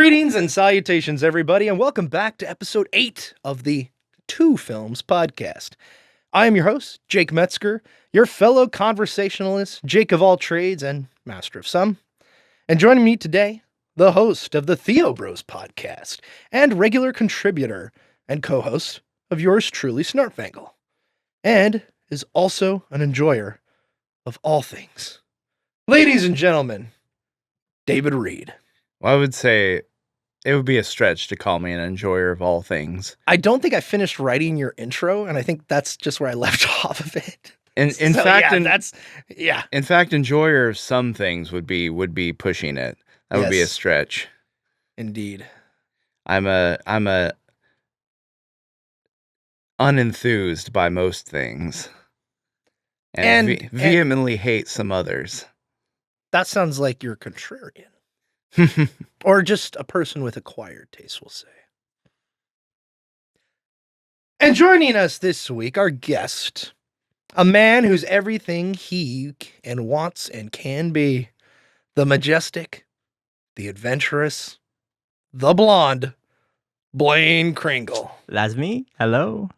Greetings and salutations, everybody, and welcome back to episode 8 of the Two Films podcast. I am your host, Jake Metzger, your fellow conversationalist, Jake of all trades, and master of some. And joining me today, the host of the Theo Bros podcast, and regular contributor and co-host of yours truly, Snarp Fangle, and is also an enjoyer of all things. Ladies and gentlemen, David Reed. Well, I would say it would be a stretch to call me an enjoyer of all things. I don't think I finished writing your intro, and I think that's just where I left off of it. In So, fact, In fact, enjoyer of some things would be pushing it. That would be a Yes. stretch. Indeed. I'm a unenthused by most things, and vehemently hate some others. That sounds like you're contrarian. Or just a person with acquired taste, we'll say. And joining us this week, our guest, a man who's everything he and wants and can be. The majestic, the adventurous, the blonde, Blaine Kringle. That's me. Hello.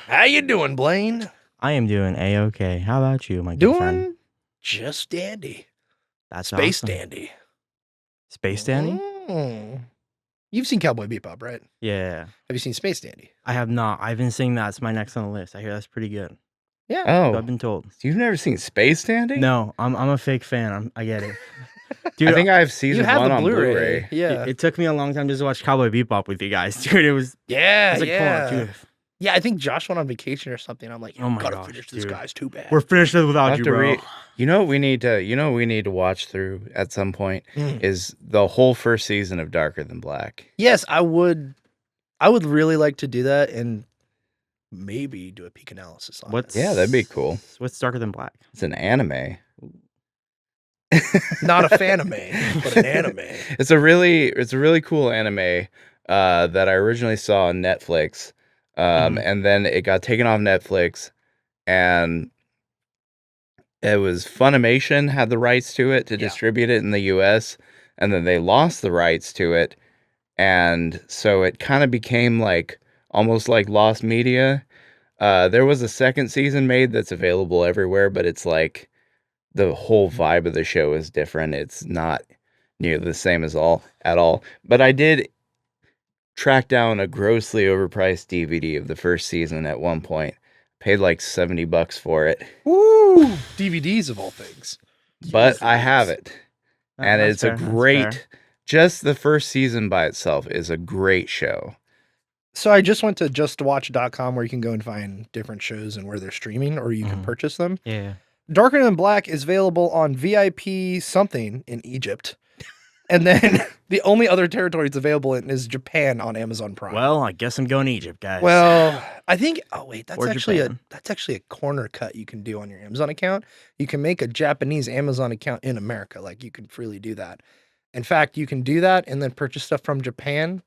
How you doing, Blaine? I am doing A-okay. How about you, my good friend? Doing just dandy. That's Space awesome. dandy. Space Dandy? Mm. You've seen Cowboy Bebop, right? Yeah. Have you seen Space Dandy? I have not. I've been seeing that. It's my next on the list. I hear that's pretty good. Yeah. So Oh, I've been told. you've never seen Space Dandy? No, I'm a fake fan. I get it. Dude, I think I have You season have 1 the on Blu-ray. Blu-ray. Yeah. it took me a long time just to watch Cowboy Bebop with you guys, dude. It was Yeah, like, yeah. dude, Yeah, I think Josh went on vacation or something. I'm like, Oh my gotta gosh, finish this dude. guy's too bad. we're finished I'll without have you, to bro. You know what we need to watch through at some point Mm. is the whole first season of Darker Than Black. Yes, I would really like to do that and maybe do a peak analysis on What's it. Yeah, that'd be cool. What's Darker Than Black? It's an anime. Not a fanime, but an anime. It's a really cool anime that I originally saw on Netflix, and then it got taken off Netflix, and it was Funimation had the rights to it to Yeah. distribute it in the U.S., and then they lost the rights to it, and so it kind of became like almost like lost media. There was a second season made that's available everywhere, but it's like the whole vibe of the show is different. It's not near the same at all. But I did track down a grossly overpriced DVD of the first season at one point. Paid like $70 for it, Woo! DVDs of all things. but I have it. And That's it's a fair, that's fair. great, just the first season by itself is a great show. So I just went to justwatch.com where you can go and find different shows and where they're streaming, or you can Mhm. purchase them. Yeah. Darker Than Black is available on VIP something in Egypt. And then the only other territory it's available in is Japan on Amazon Prime. Well, I guess I'm going to Egypt, guys. Well, I think that's Or actually Japan. a corner cut you can do on your Amazon account. You can make a Japanese Amazon account in America. Like, you can freely do that. In fact, you can do that and then purchase stuff from Japan.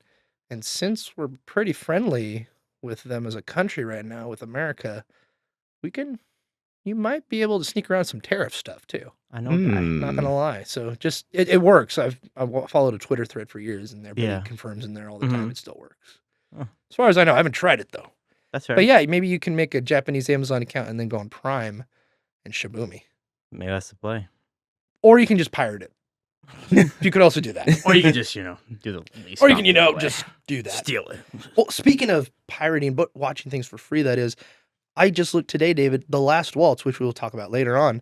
And since we're pretty friendly with them as a country right now, with America, you might be able to sneak around some tariff stuff too. I know. a guy. Not gonna lie. So just it works. I've followed a Twitter thread for years, and everybody Yeah. confirms in there all the time Mhm. it still works. Oh. As far as I know, I haven't tried it though. That's fair. But yeah, maybe you can make a Japanese Amazon account and then go on Prime and Shibumi, Maybe that's the play. or you can just pirate it. You could also do that, Or you can just, do the least. or you can optimal way. just do that. steal it. Well, speaking of pirating, but watching things for free, that is, I just looked today, David. The Last Waltz, which we will talk about later on,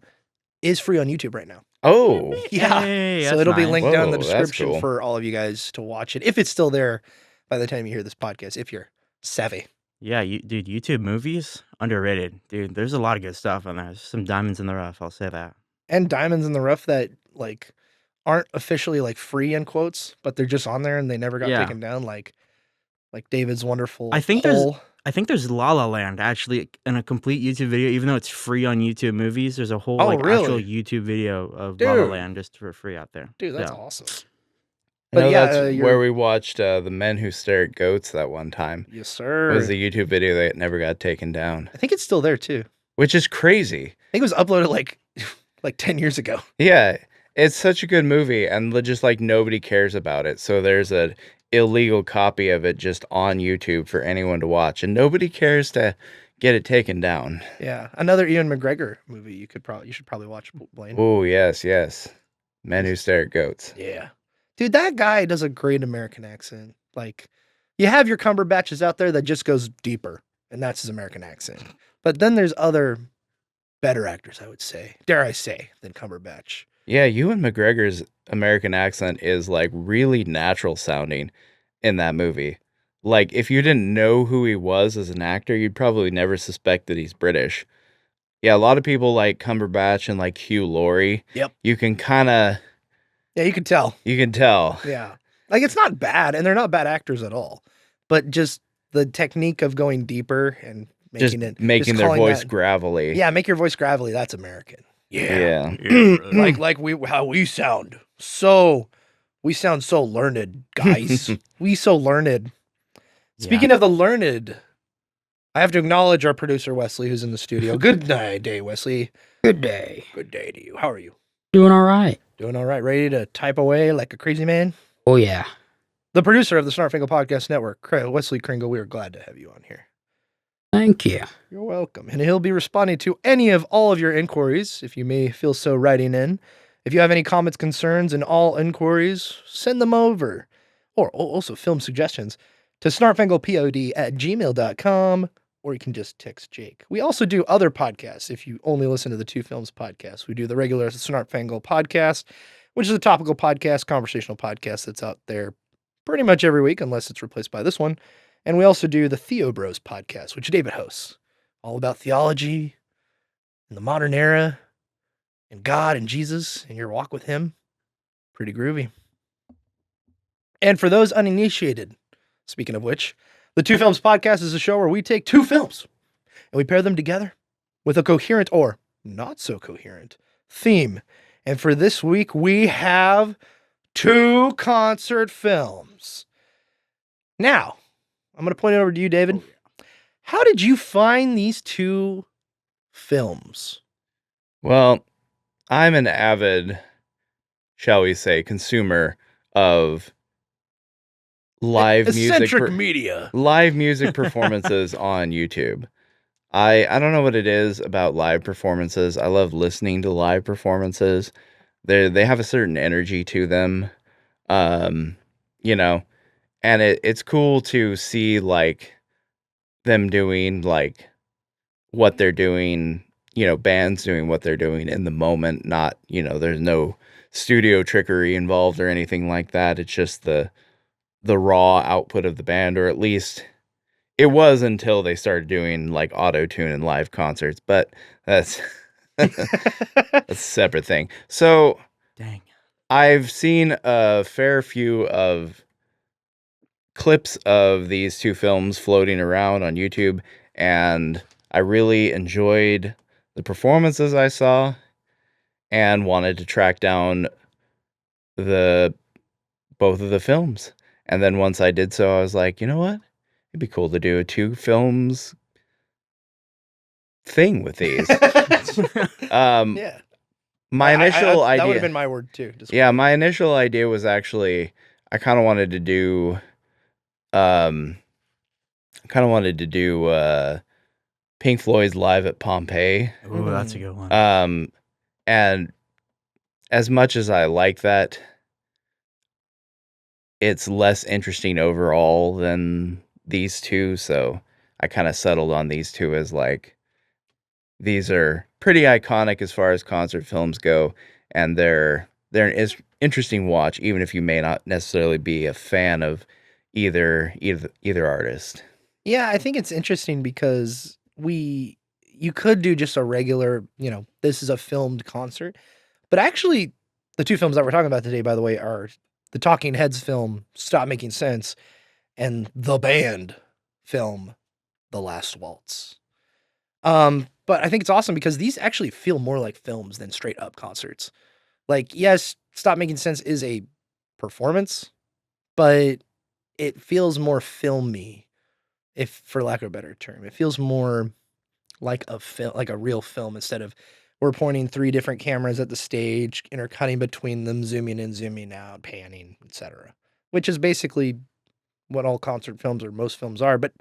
is free on YouTube right now. Oh, Yeah. Hey, So that's it'll be nice. linked down in the Whoa, that's description cool. for all of you guys to watch it, if it's still there by the time you hear this podcast, if you're savvy. Yeah, dude, YouTube movies underrated, dude. There's a lot of good stuff on there. There's some diamonds in the rough. I'll say that. And diamonds in the rough that like aren't officially like free in quotes, but they're just on there and they never got Yeah. taken down. Like David's wonderful. I think poll. I think there's La La Land actually in a complete YouTube video, even though it's free on YouTube Movies. There's a whole Oh, actual really? YouTube video of La La Dude. Land just for free out there. Dude, that's So, awesome. I But know yeah, that's you're- where we watched The Men Who Stare at Goats that one time. Yes, It sir. was the YouTube video that never got taken down, I think it's still there too. which is crazy. I think it was uploaded like 10 years ago. Yeah, It's such a good movie, and just like nobody cares about it. So there's an illegal copy of it just on YouTube for anyone to watch, and nobody cares to get it taken down. Yeah, another Ian McGregor movie you should probably watch, Blaine. Oh, yes. Men Who Stare at Goats. Yeah. Dude, that guy does a great American accent. Like, you have your Cumberbatches out there that just goes deeper, and that's his American accent. But then there's other better actors, I would say, dare I say, than Cumberbatch. Yeah, Ewan McGregor's American accent is like really natural sounding in that movie. Like, if you didn't know who he was as an actor, you'd probably never suspect that he's British. Yeah, a lot of people like Cumberbatch and like Hugh Laurie. Yep. You can kind of... Yeah, you can tell. You can tell. Yeah. Like, it's not bad, and they're not bad actors at all. But just the technique of going deeper and making their voice gravelly. Yeah, make your voice gravelly. That's American. Yeah. How we sound. We sound so learned, guys. We so learned. Speaking of the learned, I have to acknowledge our producer, Wesley, who's in the studio. Good day, Wesley. Good day. Good day to you. How are you? Doing all right. Doing all right. Ready to type away like a crazy man? Oh, yeah. The producer of the Snarp Fangle Podcast Network, Wesley Kringle, we are glad to have you on here. Thank you. You're welcome. And he'll be responding to any of all of your inquiries, if you may feel so writing in. If you have any comments, concerns, and all inquiries, send them over. Or also film suggestions to snarpfanglepod@gmail.com, or you can just text Jake. We also do other podcasts. If you only listen to the Two Films podcast, we do the regular Snarp Fangle podcast, which is a topical podcast, conversational podcast that's out there pretty much every week, unless it's replaced by this one. And we also do the Theo Bros podcast, which David hosts, all about theology in the modern era and God and Jesus and your walk with him. Pretty groovy. And for those uninitiated, speaking of which, the Two Films podcast is a show where we take two films and we pair them together with a coherent or not so coherent theme. And for this week, we have two concert films. Now, I'm going to point it over to you, David. How did you find these two films? Well, I'm an avid, shall we say, consumer of live eccentric media. Live music performances on YouTube. I don't know what it is about live performances. I love listening to live performances. They have a certain energy to them. You know, and it's cool to see like them doing like what they're doing, you know, bands doing what they're doing in the moment, not, you know, there's no studio trickery involved or anything like that. It's just the raw output of the band, or at least it was until they started doing like auto-tune in live concerts, but that's a separate thing. So Dang. I've seen a fair few of clips of these two films floating around on YouTube, and I really enjoyed the performances I saw and wanted to track down both of the films. And then once I did so, I was like, you know what? It'd be cool to do a two films thing with these. Yeah. My initial idea... That would have been my word too. Yeah, my initial idea was actually, I kind of wanted to do... Pink Floyd's Live at Pompeii. Ooh, that's a good one. And as much as I like that, it's less interesting overall than these two, so I kind of settled on these two as like, these are pretty iconic as far as concert films go, and they're an interesting watch, even if you may not necessarily be a fan of either artist. Yeah, I think it's interesting because you could do just a regular, you know, this is a filmed concert, but actually the two films that we're talking about today, by the way, are the Talking Heads film, Stop Making Sense, and the band film, The Last Waltz. But I think it's awesome because these actually feel more like films than straight up concerts. Like, yes, Stop Making Sense is a performance, but it feels more filmy, if for lack of a better term. It feels more like a film, like a real film, instead of we're pointing 3 different cameras at the stage, intercutting between them, zooming in, zooming out, panning, etc. Which is basically what all concert films or most films are, but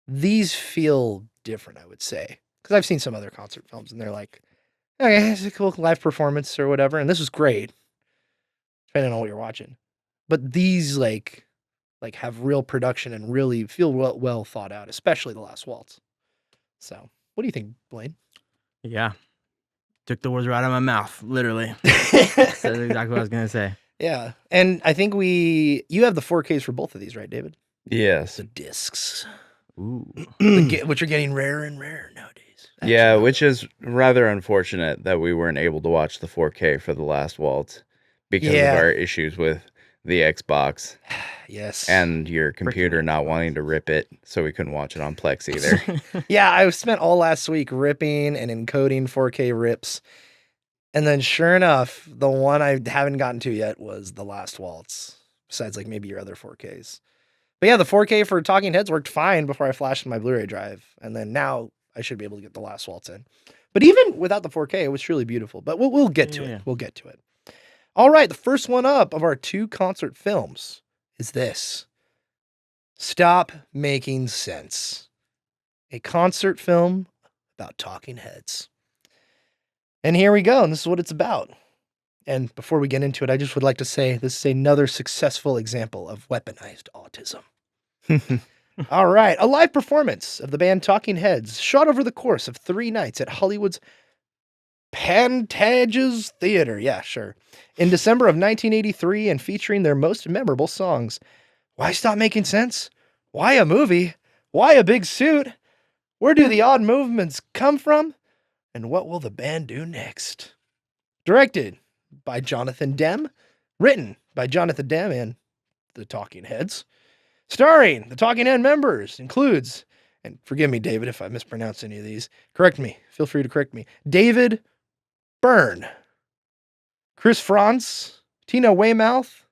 these feel different, I would say. Because I've seen some other concert films and they're like, okay, it's a cool live performance or whatever, and this was great, depending on what you're watching. But these like have real production and really feel well thought out, especially the Last Waltz. So, what do you think, Blaine? Yeah. Took the words right out of my mouth, literally. That's exactly what I was going to say. Yeah, and I think you have the 4Ks for both of these, right, David? Yes. The discs, Ooh. which are getting rarer and rarer nowadays. Yeah, Actually. which is rather unfortunate that we weren't able to watch the 4K for The Last Waltz because Yeah. of our issues with the Xbox Yes. and your computer not wanting to rip it, so we couldn't watch it on Plex either. Yeah, I spent all last week ripping and encoding 4K rips. And then sure enough, the one I haven't gotten to yet was The Last Waltz, besides like maybe your other 4Ks. But yeah, the 4K for Talking Heads worked fine before I flashed in my Blu-ray drive. And then now I should be able to get The Last Waltz in. But even without the 4K, it was truly beautiful. But we'll get to Yeah. it. We'll get to it. All right, the first one up of our 2 concert films is this. Stop Making Sense. A concert film about talking heads. And here we go, and this is what it's about. And before we get into it, I just would like to say this is another successful example of weaponized autism. All right, a live performance of the band Talking Heads, shot over the course of 3 nights at Hollywood's Pantages Theater. Yeah, sure. In December of 1983, and featuring their most memorable songs. Why Stop Making Sense? Why a movie? Why a big suit? Where do the odd movements come from? And what will the band do next? Directed by Jonathan Demme. Written by Jonathan Demme and the Talking Heads. Starring the Talking Head members includes, and forgive me, David, if I mispronounce any of these. Correct me. Feel free to correct me. David Byrne. Chris Frantz. Tina Weymouth.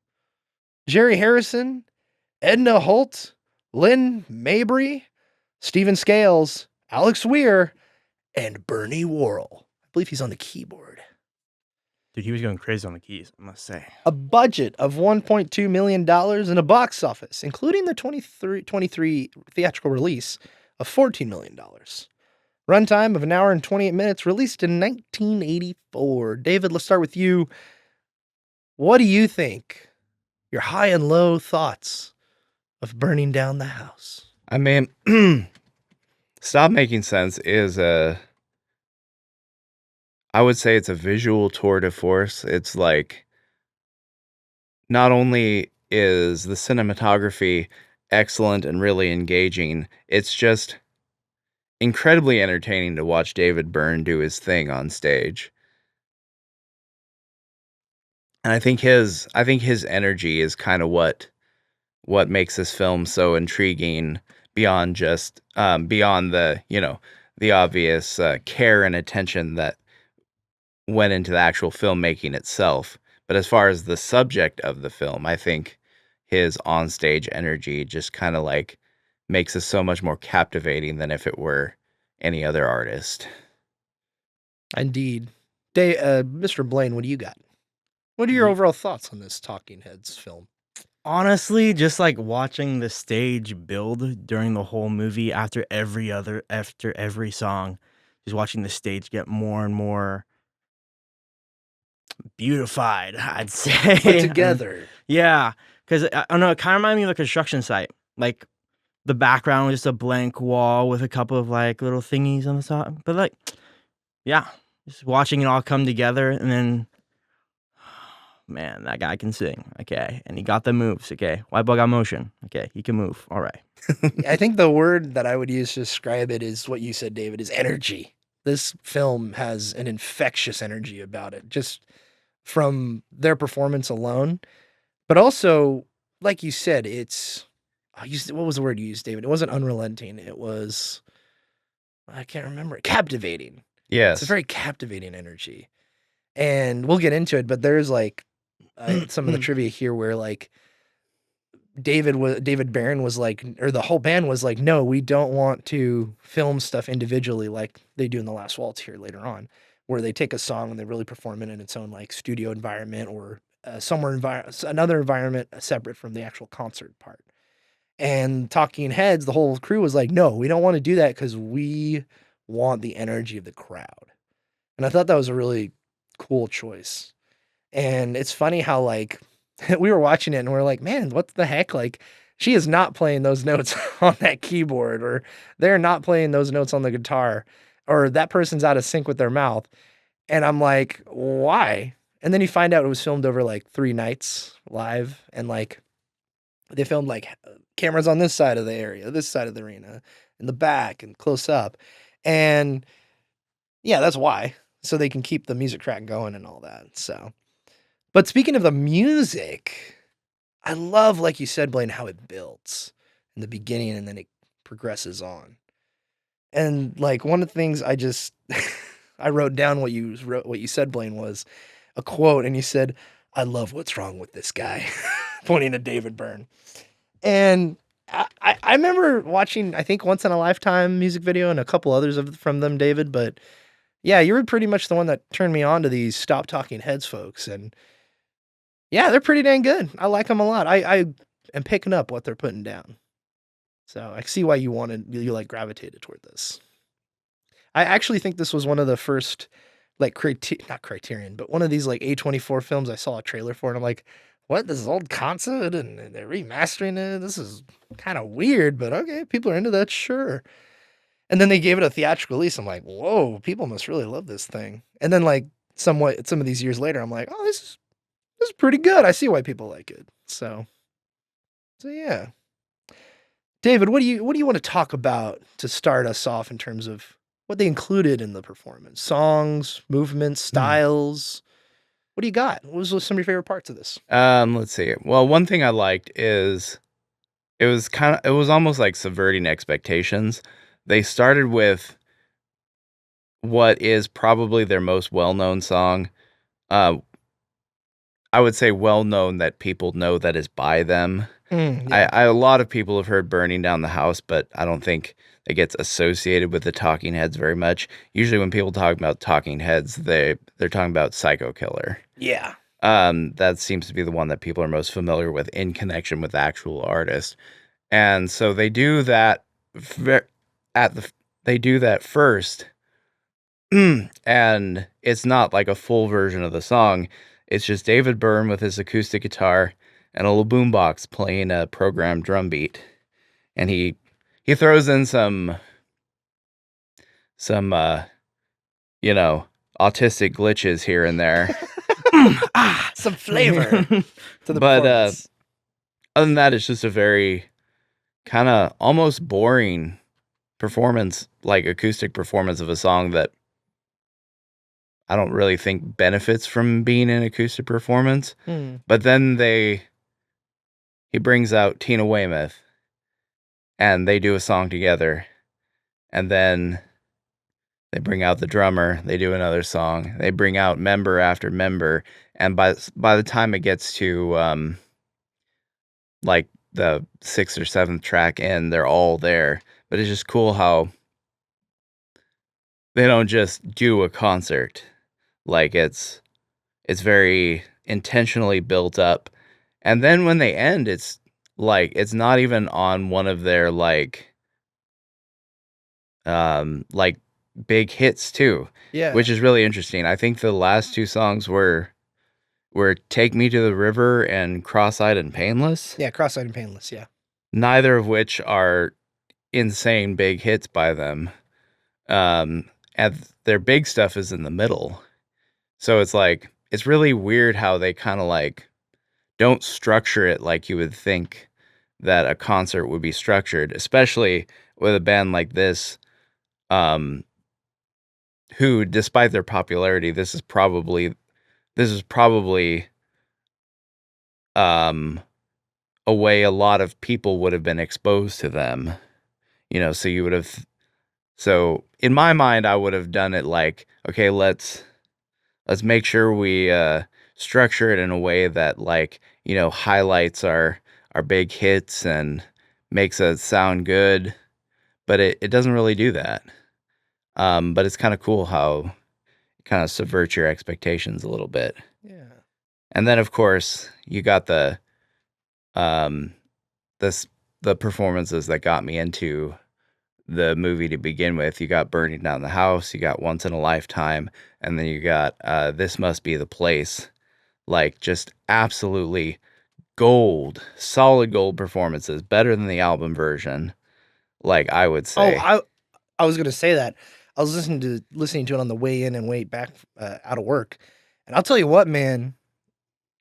Jerry Harrison. Edna Holt. Lynn Mabry. Stephen Scales. Alex Weir. And Bernie Worrell. I believe he's on the keyboard. Dude, he was going crazy on the keys, I must say. A budget of $1.2 million and a box office, including the 23 theatrical release, of $14 million. Runtime of 1 hour and 28 minutes, released in 1984. David, let's start with you. What do you think? Your high and low thoughts of burning down the house? I mean, Stop Making Sense is I would say it's a visual tour de force. It's like, not only is the cinematography excellent and really engaging, it's just incredibly entertaining to watch David Byrne do his thing on stage. And I think his energy is kind of what makes this film so intriguing beyond just beyond the, the obvious care and attention that went into the actual filmmaking itself. But as far as the subject of the film, I think his onstage energy just kind of like makes it so much more captivating than if it were any other artist. Indeed. Mr. Blaine, what do you got? What are your overall thoughts on this Talking Heads film? Honestly, just like watching the stage build during the whole movie after every song, just watching the stage get more and more beautified, I'd say. Put together. Yeah, because I don't know, it kind of reminded me of a construction site. Like the background was just a blank wall with a couple of like little thingies on the top. But like, yeah, just watching it all come together, and then, man, that guy can sing. Okay, and he got the moves. Okay, white ball got motion. Okay, he can move. All right. I think the word that I would use to describe it is what you said, David, is energy. This film has an infectious energy about it, just from their performance alone. But also, like you said, what was the word you used, David? It wasn't unrelenting. It was, I can't remember, captivating. Yes. It's a very captivating energy. And we'll get into it, but there's like some of the trivia here where like David Barron was like, or the whole band was like, no, we don't want to film stuff individually like they do in The Last Waltz here later on. where they take a song and they really perform it in its own like studio environment or another environment separate from the actual concert part. And Talking Heads, the whole crew was like, no, we don't want to do that because we want the energy of the crowd. And I thought that was a really cool choice. And it's funny how like we were watching it and we're like, man, what the heck? Like she is not playing those notes on that keyboard, or they're not playing those notes on the guitar, or that person's out of sync with their mouth. And I'm like, why? And then you find out it was filmed over like 3 nights live, and like they filmed like cameras on this side of the area, this side of the arena, in the back and close up. And yeah, that's why. So they can keep the music track going and all that. So, but speaking of the music, I love, like you said, Blaine, how it builds in the beginning and then it progresses on. And like one of the things I wrote down what you said, Blaine, was a quote, and you said, "I love what's wrong with this guy," pointing to David Byrne. And I remember watching, I think, Once in a Lifetime music video and a couple others from them, David. But yeah, you were pretty much the one that turned me on to these Stop Talking Heads folks. And yeah, they're pretty dang good. I like them a lot. I am picking up what they're putting down. So I see why you like gravitated toward this. I actually think this was one of the first, like, not Criterion, but one of these like A24 films I saw a trailer for, and I'm like, what? This is old concert and they're remastering it. This is kind of weird, but okay, people are into that, sure. And then they gave it a theatrical release. I'm like, whoa, people must really love this thing. And then like some of these years later, I'm like, oh, this is pretty good. I see why people like it. So yeah. David, what do you want to talk about to start us off in terms of what they included in the performance? Songs, movements, styles. What do you got? What was some of your favorite parts of this? Let's see. Well, one thing I liked is it was almost like subverting expectations. They started with what is probably their most well-known song. I would say well-known that people know that is by them. Yeah. A lot of people have heard Burning Down the House, but I don't think it gets associated with the Talking Heads very much. Usually when people talk about Talking Heads, they're talking about Psycho Killer. Yeah. That seems to be the one that people are most familiar with in connection with the actual artist. And so they do that they do that first. And it's not like a full version of the song. It's just David Byrne with his acoustic guitar and a little boombox playing a programmed drum beat. And he throws in some autistic glitches here and there. Some flavor to the But performance. other than that, it's just a very kind of almost boring performance, like acoustic performance of a song that I don't really think benefits from being an acoustic performance. But then he brings out Tina Weymouth and they do a song together, and then they bring out the drummer, they do another song, they bring out member after member, and by the time it gets to like the 6th or 7th track in, they're all there. But it's just cool how they don't just do a concert. Like it's very intentionally built up. And then when they end, it's like it's not even on one of their like big hits too. Yeah. Which is really interesting. I think the last 2 songs were Take Me to the River and Cross-Eyed and Painless. Yeah, Cross-Eyed and Painless, yeah. Neither of which are insane big hits by them. And their big stuff is in the middle. So it's like, it's really weird how they kind of like don't structure it like you would think that a concert would be structured, especially with a band like this, who, despite their popularity, this is probably a way a lot of people would have been exposed to them. So in my mind, I would have done it like, okay, let's make sure we structure it in a way that like, highlights our big hits and makes it sound good, but it doesn't really do that. But it's kind of cool how kind of subvert your expectations a little bit. Yeah. And then of course you got the the performances that got me into the movie to begin with. You got Burning Down the House, you got Once in a Lifetime, and then you got This Must Be the Place. Like, just absolutely solid gold performances, better than the album version, like I would say. I was gonna say that. I was listening to it on the way in and way back out of work, and I'll tell you what, man,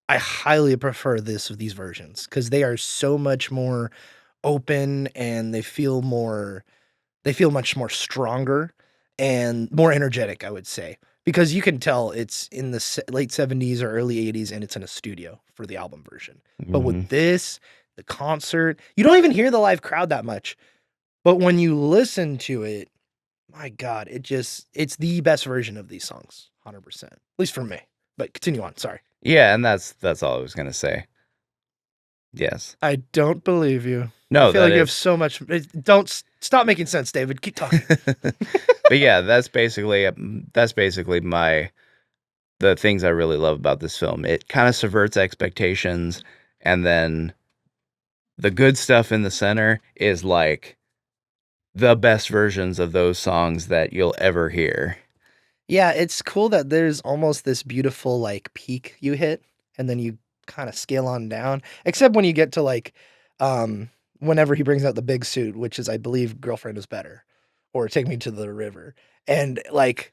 I highly prefer these versions because they are so much more open and they feel much more stronger and more energetic, I would say, because you can tell it's in the late 70s or early 80s and it's in a studio for the album version. But with this, the concert, you don't even hear the live crowd that much. But when you listen to it, my God, it's the best version of these songs, 100%, at least for me. But continue on, sorry. Yeah, and that's all I was gonna say. Yes. I don't believe you. No, I feel like you have so much. Don't stop making sense, David. Keep talking. But yeah, that's basically the things I really love about this film. It kind of subverts expectations, and then the good stuff in the center is like the best versions of those songs that you'll ever hear. Yeah, it's cool that there's almost this beautiful like peak you hit, and then you kind of scale on down. Except when you get to like, whenever he brings out the big suit, which is I believe "Girlfriend Is Better," or "Take Me to the River," and like,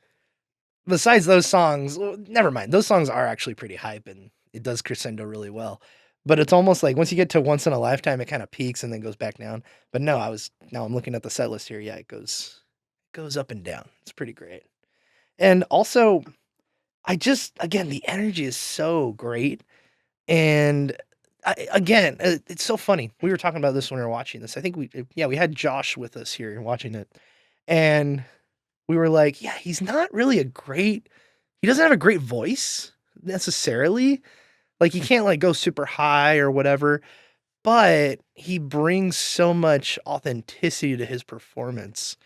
besides those songs, well, never mind. Those songs are actually pretty hype, and it does crescendo really well. But it's almost like once you get to Once in a Lifetime, it kind of peaks and then goes back down. But no, now I'm looking at the set list here. Yeah, it goes up and down. It's pretty great. And also, again, the energy is so great. And again, it's so funny. We were talking about this when we were watching this. I think we had Josh with us here watching it. And we were like, yeah, he doesn't have a great voice necessarily. Like, he can't like go super high or whatever, but he brings so much authenticity to his performance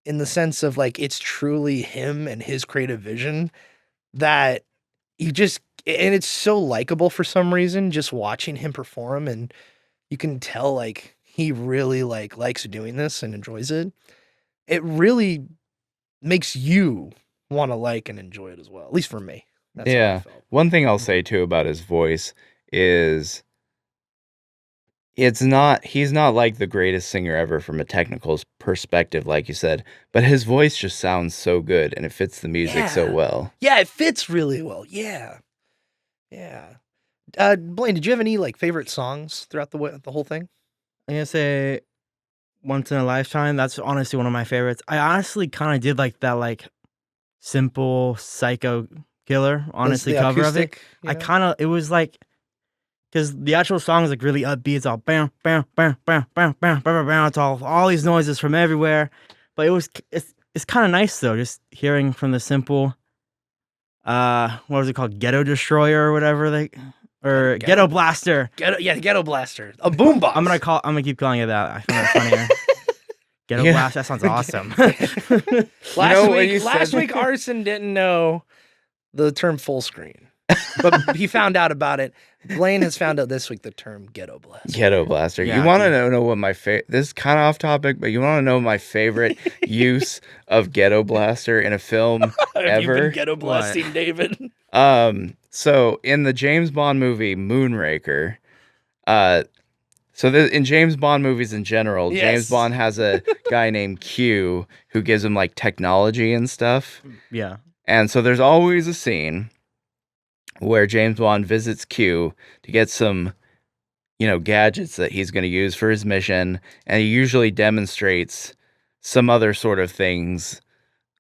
in the sense of like, it's truly him and his creative vision that and it's so likable for some reason, just watching him perform. And you can tell like he really likes doing this and enjoys it. It really makes you want to like and enjoy it as well. At least for me. That's how I felt. One thing I'll say too about his voice is he's not like the greatest singer ever from a technical perspective, like you said, but his voice just sounds so good and it fits the music so well. Yeah, it fits really well. Yeah. Yeah. Blaine, did you have any like favorite songs throughout the whole thing? I'm gonna say Once in a Lifetime. That's honestly one of my favorites. I honestly kind of did like that like simple Psycho Killer, honestly, The cover acoustic, of it. It was like, because the actual song is like really upbeat. It's all bam, bam, bam, bam, bam, bam, bam, bam. It's all these noises from everywhere. But it's kind of nice though, just hearing from the simple, what was it called? Ghetto Destroyer or whatever Ghetto Blaster. Ghetto Blaster. A boombox. I'm gonna keep calling it that. I find that funnier. Ghetto Blaster. That sounds awesome. Last week Arson didn't know the term full screen, but he found out about it. Blaine has found out this week the term Ghetto Blaster. Ghetto Blaster. Yeah, you want to know what my this is kind of off topic, but you want to know my favorite use of Ghetto Blaster in a film ever? Have you been ghetto blasting, David? So in the James Bond movie Moonraker, in James Bond movies in general, Yes. James Bond has a guy named Q who gives him like technology and stuff. Yeah. And so there's always a scene where James Bond visits Q to get some, gadgets that he's going to use for his mission. And he usually demonstrates some other sort of things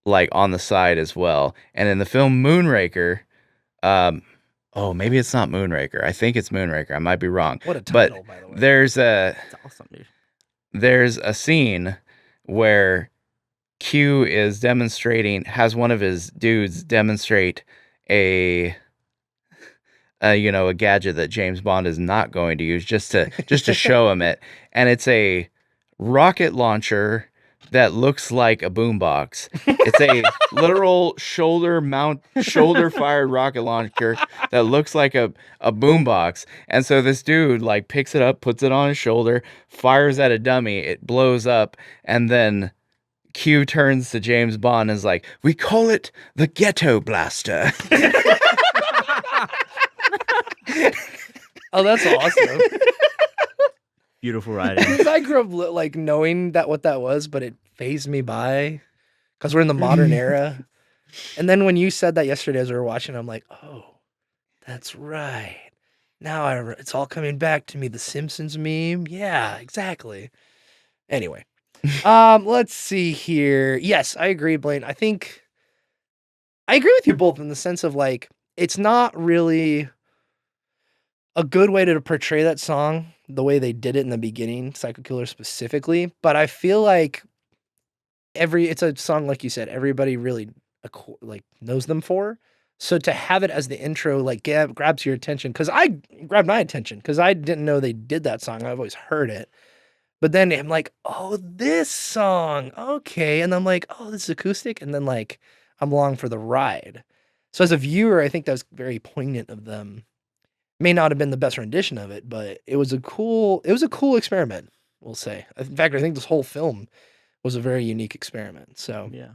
like on the side as well. And in the film Moonraker, maybe it's not Moonraker. I think it's Moonraker. I might be wrong. What a title, by the way. There's It's awesome, dude. there's a scene where Q has one of his dudes demonstrate a gadget that James Bond is not going to use just to show him it. And it's a rocket launcher that looks like a boombox. It's a literal shoulder fired rocket launcher that looks like a boombox. And so this dude like picks it up, puts it on his shoulder, fires at a dummy, it blows up, and then Q turns to James Bond and is like, "We call it the Ghetto Blaster." Oh, that's awesome. Beautiful writing. Because I grew up like knowing what that was, but it phased me by because we're in the modern era. And then when you said that yesterday as we were watching, I'm like, oh, that's right. Now it's all coming back to me. The Simpsons meme. Yeah, exactly. Anyway, let's see here. Yes, I agree, Blaine. I think I agree with you both in the sense of like, it's not really a good way to portray that song the way they did it in the beginning, Psycho Killer specifically. But I feel like it's a song, like you said, everybody really like knows them for. So to have it as the intro, like grabs your attention, because I grabbed my attention because I didn't know they did that song. I've always heard it. But then I'm like, oh, this song. Okay. And I'm like, oh, this is acoustic. And then like, I'm along for the ride. So as a viewer, I think that was very poignant of them. May not have been the best rendition of it, but it was a cool experiment, we'll say. In fact, I think this whole film was a very unique experiment. So Yeah.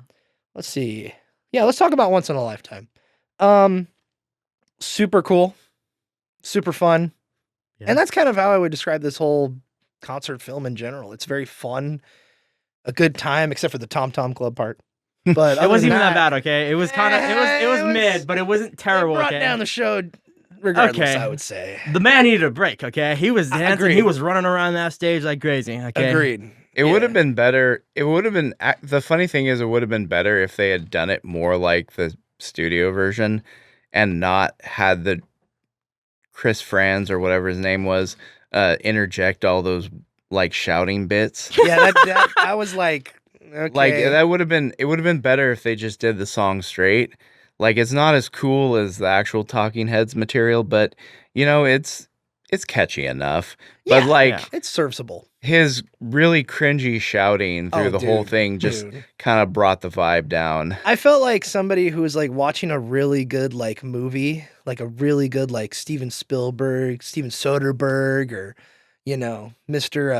let's see. Yeah, let's talk about Once in a Lifetime. Super cool, super fun. Yeah. And that's kind of how I would describe this whole concert film in general. It's very fun, a good time, except for the Tom Tom Club part. But It wasn't even that bad, okay? It was kind of it was mid, but it wasn't terrible. It brought okay? down the show, regardless. Okay. I would say. The man needed a break, okay? He was dancing, Agreed. he was running around that stage like crazy, okay? Agreed. It would have been better. It would have been. The funny thing is, it would have been better if they had done it more like the studio version, and not had the Chris Franz or whatever his name was interject all those like shouting bits. Yeah, that I was like, okay. Like that would have been. It would have been better if they just did the song straight. Like it's not as cool as the actual Talking Heads material, but you know it's catchy enough. But Yeah, like it's serviceable. his really cringy shouting through the whole thing just kind of brought the vibe down. I felt like somebody who was like watching a really good like movie, like a really good like Steven Spielberg, Steven Soderbergh, or you know, Mr.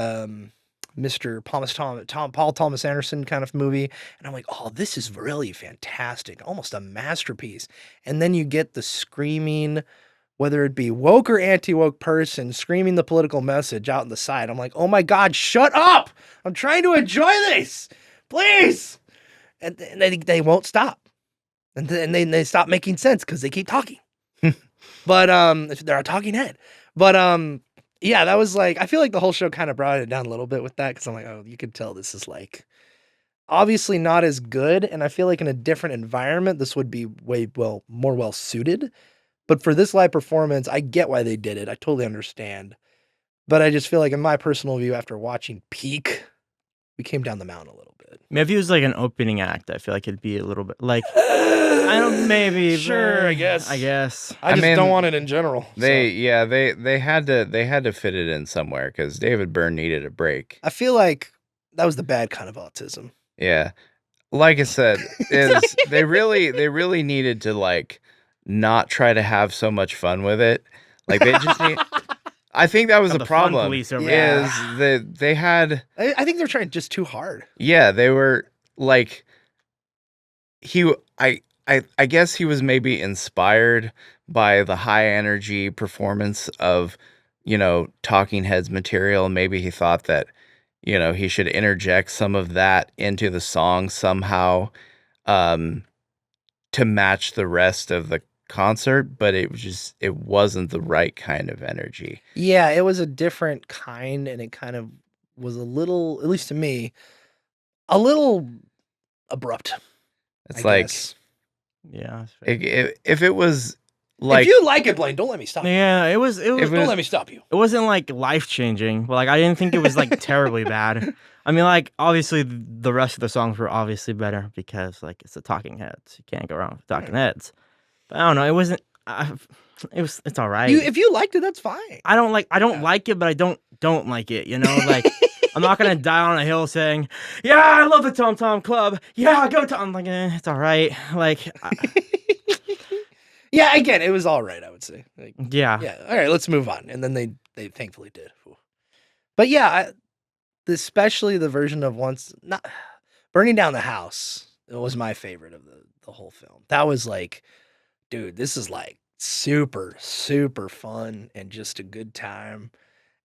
Paul Thomas Anderson kind of movie. And I'm like, oh, this is really fantastic, almost a masterpiece. And then you get the screaming, whether it be woke or anti-woke person screaming the political message out in the side. I'm like, oh my God, shut up. I'm trying to enjoy this, please. And they won't stop. And then they stop making sense because they keep talking. But they're a talking head. But yeah, that was like, I feel like the whole show kind of brought it down a little bit with that, because I'm like, oh, you could tell this is like obviously not as good. And I feel like in a different environment, this would be more well suited. But for this live performance, I get why they did it. I totally understand. But I just feel like in my personal view, after watching Peak, we came down the mountain a little bit. Maybe it was like an opening act. I feel like it'd be a little bit like, I don't, maybe. Sure, but I guess. I guess. I just mean, don't want it in general. They had to fit it in somewhere because David Byrne needed a break. I feel like that was the bad kind of autism. Yeah, like I said, they really needed to like not try to have so much fun with it. Like they just need. I think that was the problem. Police over Yeah. Is that they had. I think they're trying just too hard. Yeah, they were like. I guess he was maybe inspired by the high energy performance of, you know, Talking Heads material. Maybe he thought that, you know, he should interject some of that into the song somehow, to match the rest of the concert, but it wasn't the right kind of energy. Yeah, it was a different kind, and it kind of was a little, at least to me, a little abrupt. It's I like guess. Yeah. that's fair. if it was like if you like it, Blaine, don't let me stop you. Yeah, it was. Don't let me stop you. It wasn't like life changing, but like I didn't think it was like terribly bad. I mean, like obviously the rest of the songs were obviously better because like it's the Talking Heads. You can't go wrong with Talking Heads. But I don't know. It wasn't. It's all right. If you liked it, that's fine. I don't like it, but I don't like it. You know, like I'm not gonna die on a hill saying, "Yeah, I love the Tom Tom Club. Yeah, go Tom." I'm like, it's all right. Like, Yeah, again, it was all right, I would say. Like, yeah, yeah, all right, let's move on. And then they thankfully did. Ooh. But yeah, especially the version of once not burning down the house. It was my favorite of the whole film. That was like, dude, this is like super super fun and just a good time.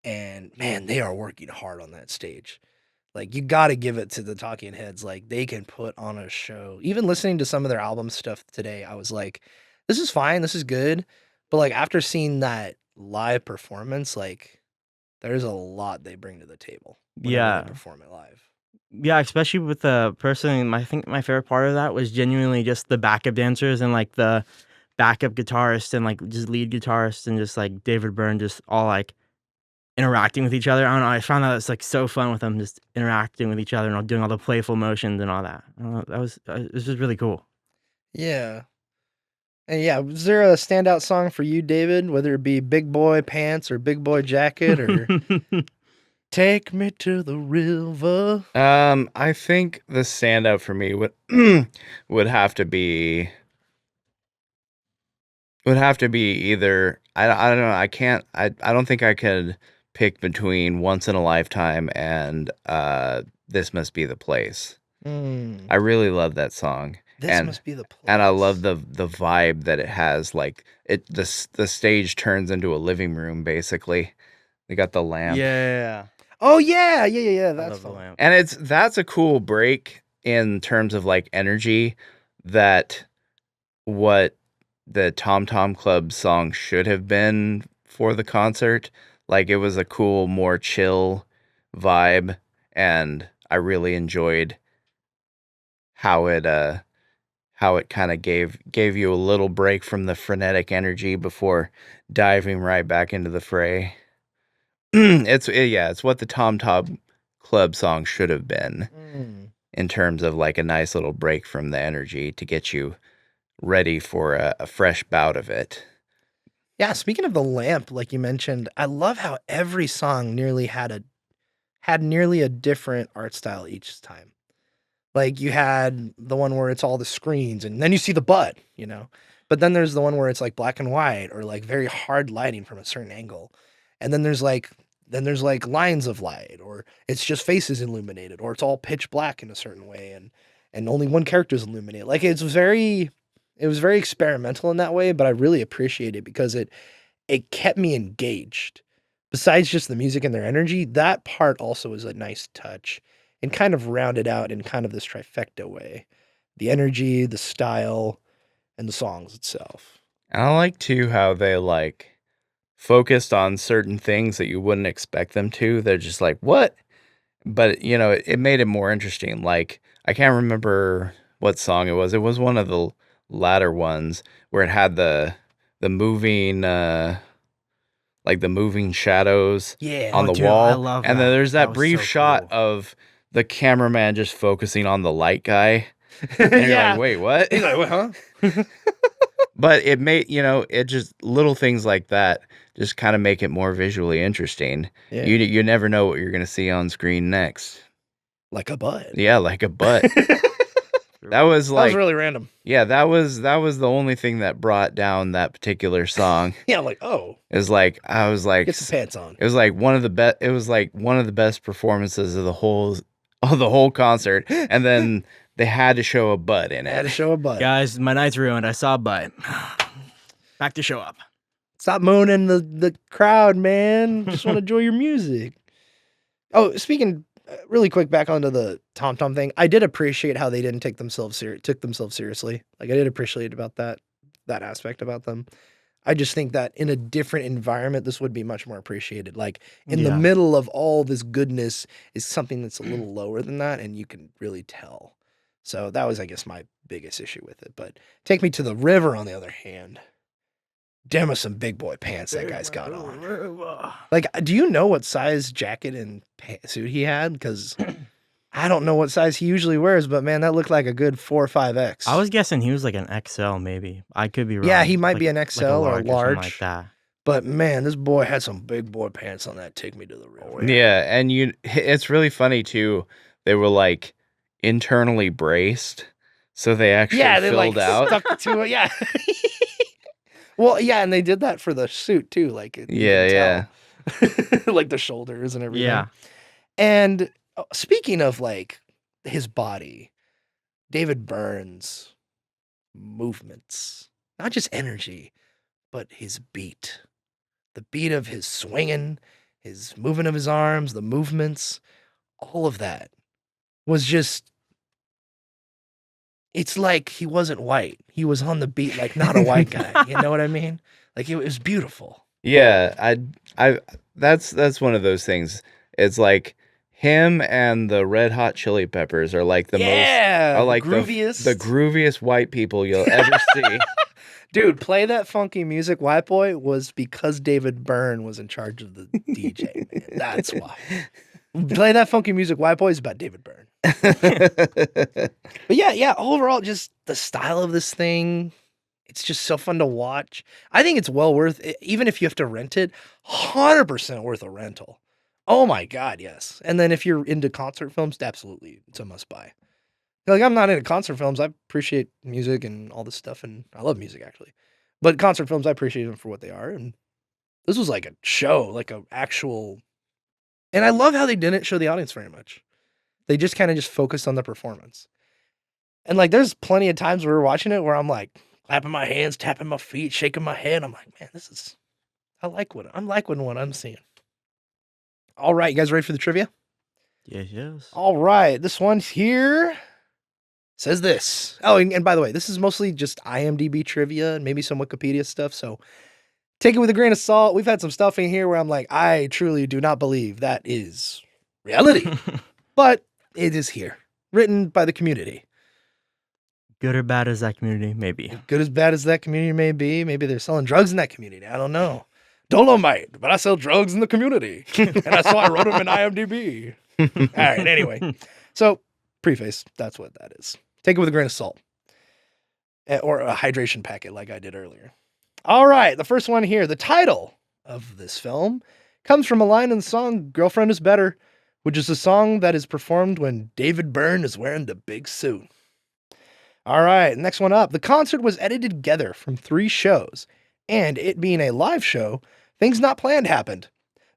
And man, they are working hard on that stage. Like you got to give it to the Talking Heads. Like they can put on a show. Even listening to some of their album stuff today, I was like, this is fine, this is good. But like after seeing that live performance, like there's a lot they bring to the table. Whenever yeah, they perform it live. yeah. Especially with the person, I think my favorite part of that was genuinely just the backup dancers and like the backup guitarist and like just lead guitarist and just like David Byrne, just all like interacting with each other. I don't know. I found that it's like so fun with them just interacting with each other and all doing all the playful motions and all that. I don't know, that was it was just really cool. Yeah. And yeah, was there a standout song for you, David? Whether it be Big Boy Pants or Big Boy Jacket or Take Me to the River? I think the standout for me would would have to be either I don't know, I don't think I could pick between Once in a Lifetime and This Must Be the Place. I really love that song. This must be the place. And I love the vibe that it has. Like the stage turns into a living room basically. They got the lamp. Yeah. Oh yeah. I That's love the fun. lamp. And that's a cool break in terms of like energy that what the Tom Tom Club song should have been for the concert. Like it was a cool, more chill vibe, and I really enjoyed how it kind of gave you a little break from the frenetic energy before diving right back into the fray. It's what the Tom Tom Club song should have been in terms of like a nice little break from the energy to get you ready for a fresh bout of it. Yeah, speaking of the lamp, like you mentioned, I love how every song nearly had nearly a different art style each time. Like you had the one where it's all the screens and then you see the butt, you know. But then there's the one where it's like black and white or like very hard lighting from a certain angle. And then there's like lines of light, or it's just faces illuminated, or it's all pitch black in a certain way and only one character is illuminated. Like it was very experimental in that way, but I really appreciate it because it kept me engaged. Besides just the music and their energy, that part also is a nice touch and kind of rounded out in kind of this trifecta way. The energy, the style, and the songs itself. And I like too how they like focused on certain things that you wouldn't expect them to. They're just like, what? But you know, it made it more interesting. Like I can't remember what song it was. It was one of the latter ones where it had the moving like the moving shadows on the dude, wall. I love and that. then there's that was brief so shot cool. of the cameraman just focusing on the light guy. And you're like, wait, what? He's like, what, huh? But it made, it just little things like that just kind of make it more visually interesting. Yeah. You never know what you're going to see on screen next. Like a butt. Yeah, like a butt. That was like, really random. yeah, that was the only thing that brought down that particular song. Yeah, like, oh, It was like, I was like, get some pants on. it was like one of the best performances of the whole concert. And then they had to show a butt in I had to it. show a butt. Guys, my night's ruined. I saw a butt. Back to show up. Stop mooning the crowd, man. Just want to enjoy your music. Oh, speaking really quick back onto the Tom Tom thing. I did appreciate how they didn't took themselves seriously. Like I did appreciate about that aspect about them. I just think that in a different environment, this would be much more appreciated. Like in the middle of all this goodness is something that's a little lower than that, and you can really tell. So that was, I guess, my biggest issue with it. But Take Me to the River, on the other hand, damn, with some big boy pants that guy's got on. Like, do you know what size jacket and suit he had? Because I don't know what size he usually wears, but man, that looked like a good 4 or 5X. I was guessing he was like an XL, maybe. I could be wrong. Yeah, he might Like- be an like a XL or something large. like that. But man, this boy had some big boy pants on that Take Me to the River. Yeah, and it's really funny too. They were like internally braced, so they actually they filled like out. stuck to it. Yeah. Well, yeah, and they did that for the suit too. Like, you can tell. Like the shoulders and everything. Yeah. And speaking of like his body, David Byrne's movements, not just energy, but his beat. The beat of his swinging, his moving of his arms, the movements, all of that was just, it's like he wasn't white. He was on the beat like not a white guy. You know what I mean? Like it was beautiful. Yeah, that's one of those things. It's like him and the Red Hot Chili Peppers are like the most, are like grooviest. the grooviest white people you'll ever see. Dude, Play That Funky Music, White Boy was because David Byrne was in charge of the DJ, man. That's why. Play That Funky Music, White Boy is about David Byrne. But yeah, overall, just the style of this thing, it's just so fun to watch. I think it's well worth it, even if you have to rent it, 100% worth a rental. Oh my God, yes. And then if you're into concert films, absolutely, it's a must buy. Like, I'm not into concert films. I appreciate music and all this stuff, and I love music, actually. But concert films, I appreciate them for what they are, and this was like a show, like an actual... And I love how they didn't show the audience very much. They just kind of just focused on the performance. And, like, there's plenty of times where we're watching it where I'm, like, clapping my hands, tapping my feet, shaking my head. I'm like, man, this is... I'm liking what I'm seeing. All right, you guys ready for the trivia? Yes. All right, this one's here... says this. Oh, and by the way, this is mostly just IMDb trivia and maybe some Wikipedia stuff, so take it with a grain of salt. We've had some stuff in here where I'm like, I truly do not believe that is reality. But it is here, written by the community. Good or bad as that community may be. Good as bad as that community may be, maybe they're selling drugs in that community. I don't know. Dolomite, but I sell drugs in the community. And that's why I wrote them in IMDb. All right, anyway. So, preface, that's what that is. Take it with a grain of salt. Or a hydration packet like I did earlier. All right, the first one here. The title of this film comes from a line in the song Girlfriend is Better, which is a song that is performed when David Byrne is wearing the big suit. All right, next one up. The concert was edited together from 3 shows, and it being a live show, things not planned happened.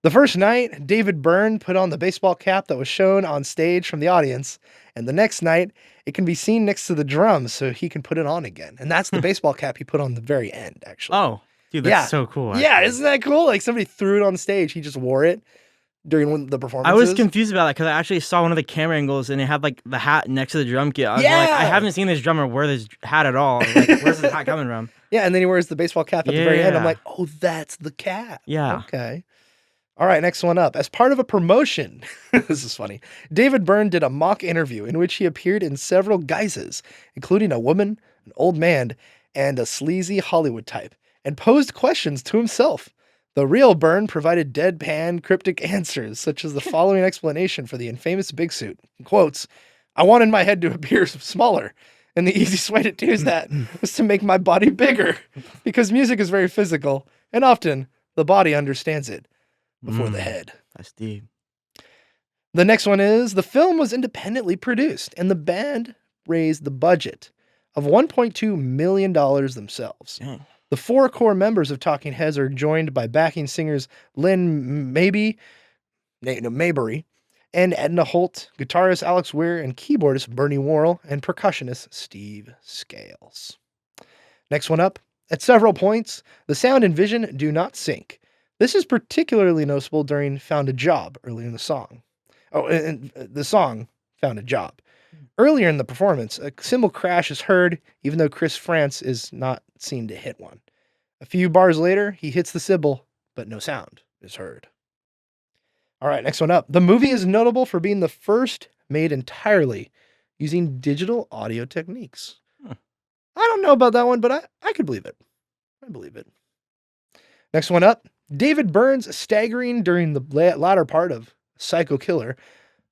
The first night, David Byrne put on the baseball cap that was shown on stage from the audience, and the next night, it can be seen next to the drums so he can put it on again. And that's the baseball cap he put on the very end, actually. Oh, dude, that's so cool. Yeah, actually. isn't that cool? Like somebody threw it on stage. He just wore it during the performance. I was confused about that because I actually saw one of the camera angles and it had like the hat next to the drum kit. I was like, I haven't seen this drummer wear this hat at all. Like, where's this hat coming from? Yeah, and then he wears the baseball cap at the very end. I'm like, oh, that's the cap. Yeah. Okay. All right, next one up. As part of a promotion, this is funny, David Byrne did a mock interview in which he appeared in several guises, including a woman, an old man, and a sleazy Hollywood type, and posed questions to himself. The real Byrne provided deadpan, cryptic answers, such as the following explanation for the infamous big suit. In quotes, I wanted my head to appear smaller, and the easiest way to do that was to make my body bigger, because music is very physical, and often the body understands it before the head. That's deep. The next one is, the film was independently produced, and the band raised the budget of $1.2 million themselves. Dang. The 4 core members of Talking Heads are joined by backing singers Lynn Mabry and Edna Holt, guitarist Alex Weir, and keyboardist Bernie Worrell, and percussionist Steve Scales. Next one up. At several points, the sound and vision do not sync. This is particularly noticeable during Found a Job earlier in the song. Oh, and the song Found a Job. Earlier in the performance, a cymbal crash is heard, even though Chris France is not seen to hit one. A few bars later, he hits the cymbal, but no sound is heard. All right, next one up. The movie is notable for being the first made entirely using digital audio techniques. I don't know about that one, but I could believe it. I believe it. Next one up. David Byrne's staggering during the latter part of Psycho Killer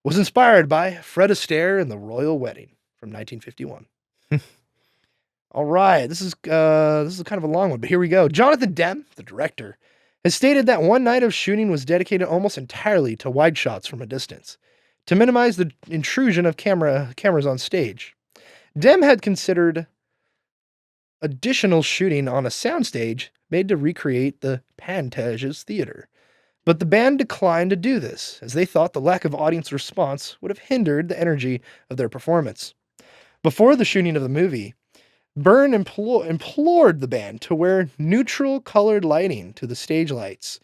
was inspired by Fred Astaire in The Royal Wedding from 1951. All right, this is kind of a long one, but here we go. Jonathan Demme, the director, has stated that one night of shooting was dedicated almost entirely to wide shots from a distance, to minimize the intrusion of cameras on stage. Dem had considered additional shooting on a soundstage made to recreate the Pantages Theater, but the band declined to do this, as they thought the lack of audience response would have hindered the energy of their performance. Before the shooting of the movie, Byrne implored the band to wear neutral colored lighting to the stage lights,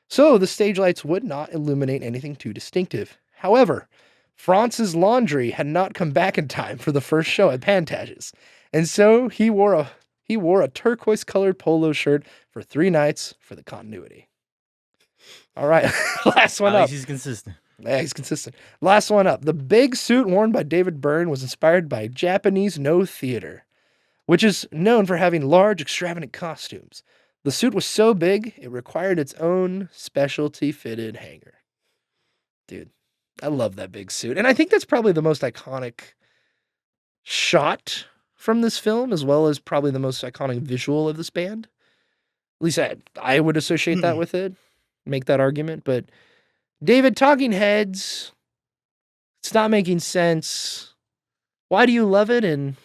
so the stage lights would not illuminate anything too distinctive. However, Franz's laundry had not come back in time for the first show at Pantages, and so he wore a turquoise-colored polo shirt for 3 nights for the continuity. All right, last one At up. least he's consistent. Yeah, he's consistent. Last one up. The big suit worn by David Byrne was inspired by Japanese No theater, which is known for having large, extravagant costumes. The suit was so big, it required its own specialty fitted hanger. Dude, I love that big suit. And I think that's probably the most iconic shot from this film, as well as probably the most iconic visual of this band. At least I would associate that with it, make that argument. But David, Talking Heads, it's not making sense. Why do you love it? And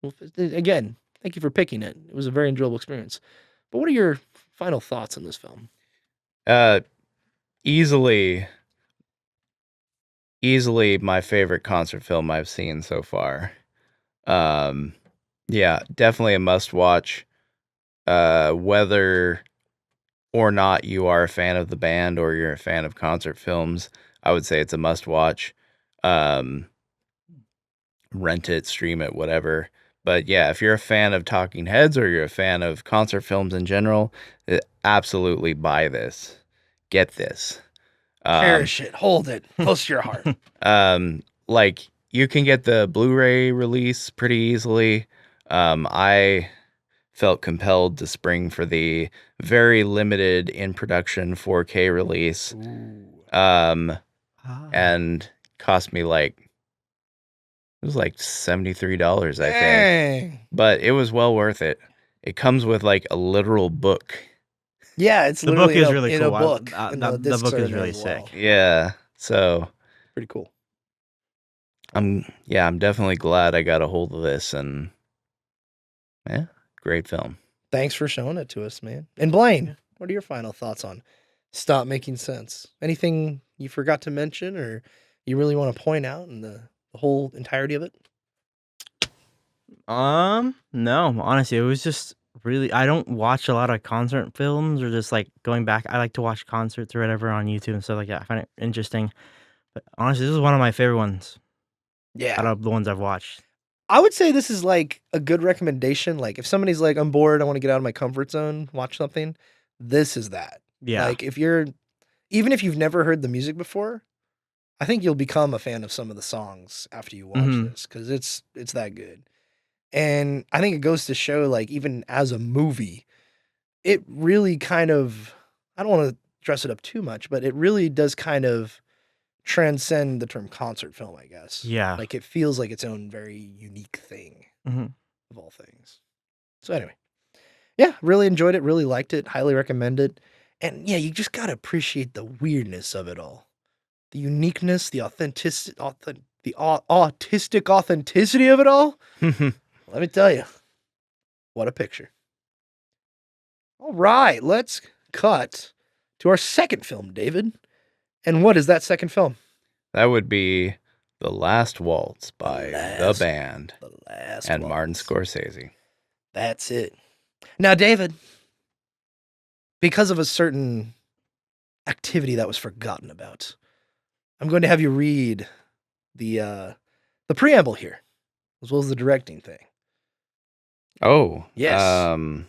well, again, thank you for picking it. It was a very enjoyable experience. But what are your final thoughts on this film? Easily my favorite concert film I've seen so far. Yeah, definitely a must watch. Whether or not you are a fan of the band or you're a fan of concert films, I would say it's a must watch. Rent it, stream it, whatever. But yeah, if you're a fan of Talking Heads or you're a fan of concert films in general, absolutely buy this. Get this. Cherish it. Hold it. Close to your heart. Like, you can get the Blu-ray release pretty easily. I felt compelled to spring for the very limited in-production 4K release. And cost me it was like $73, I think. Dang. But it was well worth it. It comes with like a literal book. Yeah, it's The literally book is in really a cool. book. The and book discs are is in there really as well. sick. Yeah. So Pretty cool. I'm definitely glad I got a hold of this, and yeah, great film. Thanks for showing it to us, man. And Blaine, what are your final thoughts on Stop Making Sense? Anything you forgot to mention or you really want to point out in the whole entirety of it? No, honestly, it was just really, I don't watch a lot of concert films or just like going back. I like to watch concerts or whatever on YouTube and stuff like that. I find it interesting. But honestly, this is one of my favorite ones Yeah. out of the ones I've watched. I would say this is like a good recommendation. Like if somebody's like, I'm bored, I want to get out of my comfort zone, watch something, this is that. Yeah. Like even if you've never heard the music before, I think you'll become a fan of some of the songs after you watch this, because it's that good. And I think it goes to show, like, even as a movie, it really kind of, I don't want to dress it up too much, but it really does kind of transcend the term concert film, I guess. Yeah. Like, it feels like its own very unique thing of all things. So anyway, yeah, really enjoyed it, really liked it, highly recommend it. And yeah, you just got to appreciate the weirdness of it all. The uniqueness, the autistic authenticity of it all. Let me tell you, what a picture. All right, let's cut to our second film, David. And what is that second film? That would be The Last Waltz by the band The Last and Waltz. Martin Scorsese. That's it. Now, David, because of a certain activity that was forgotten about, I'm going to have you read the preamble here, as well as the directing thing. Oh. Yes. I'm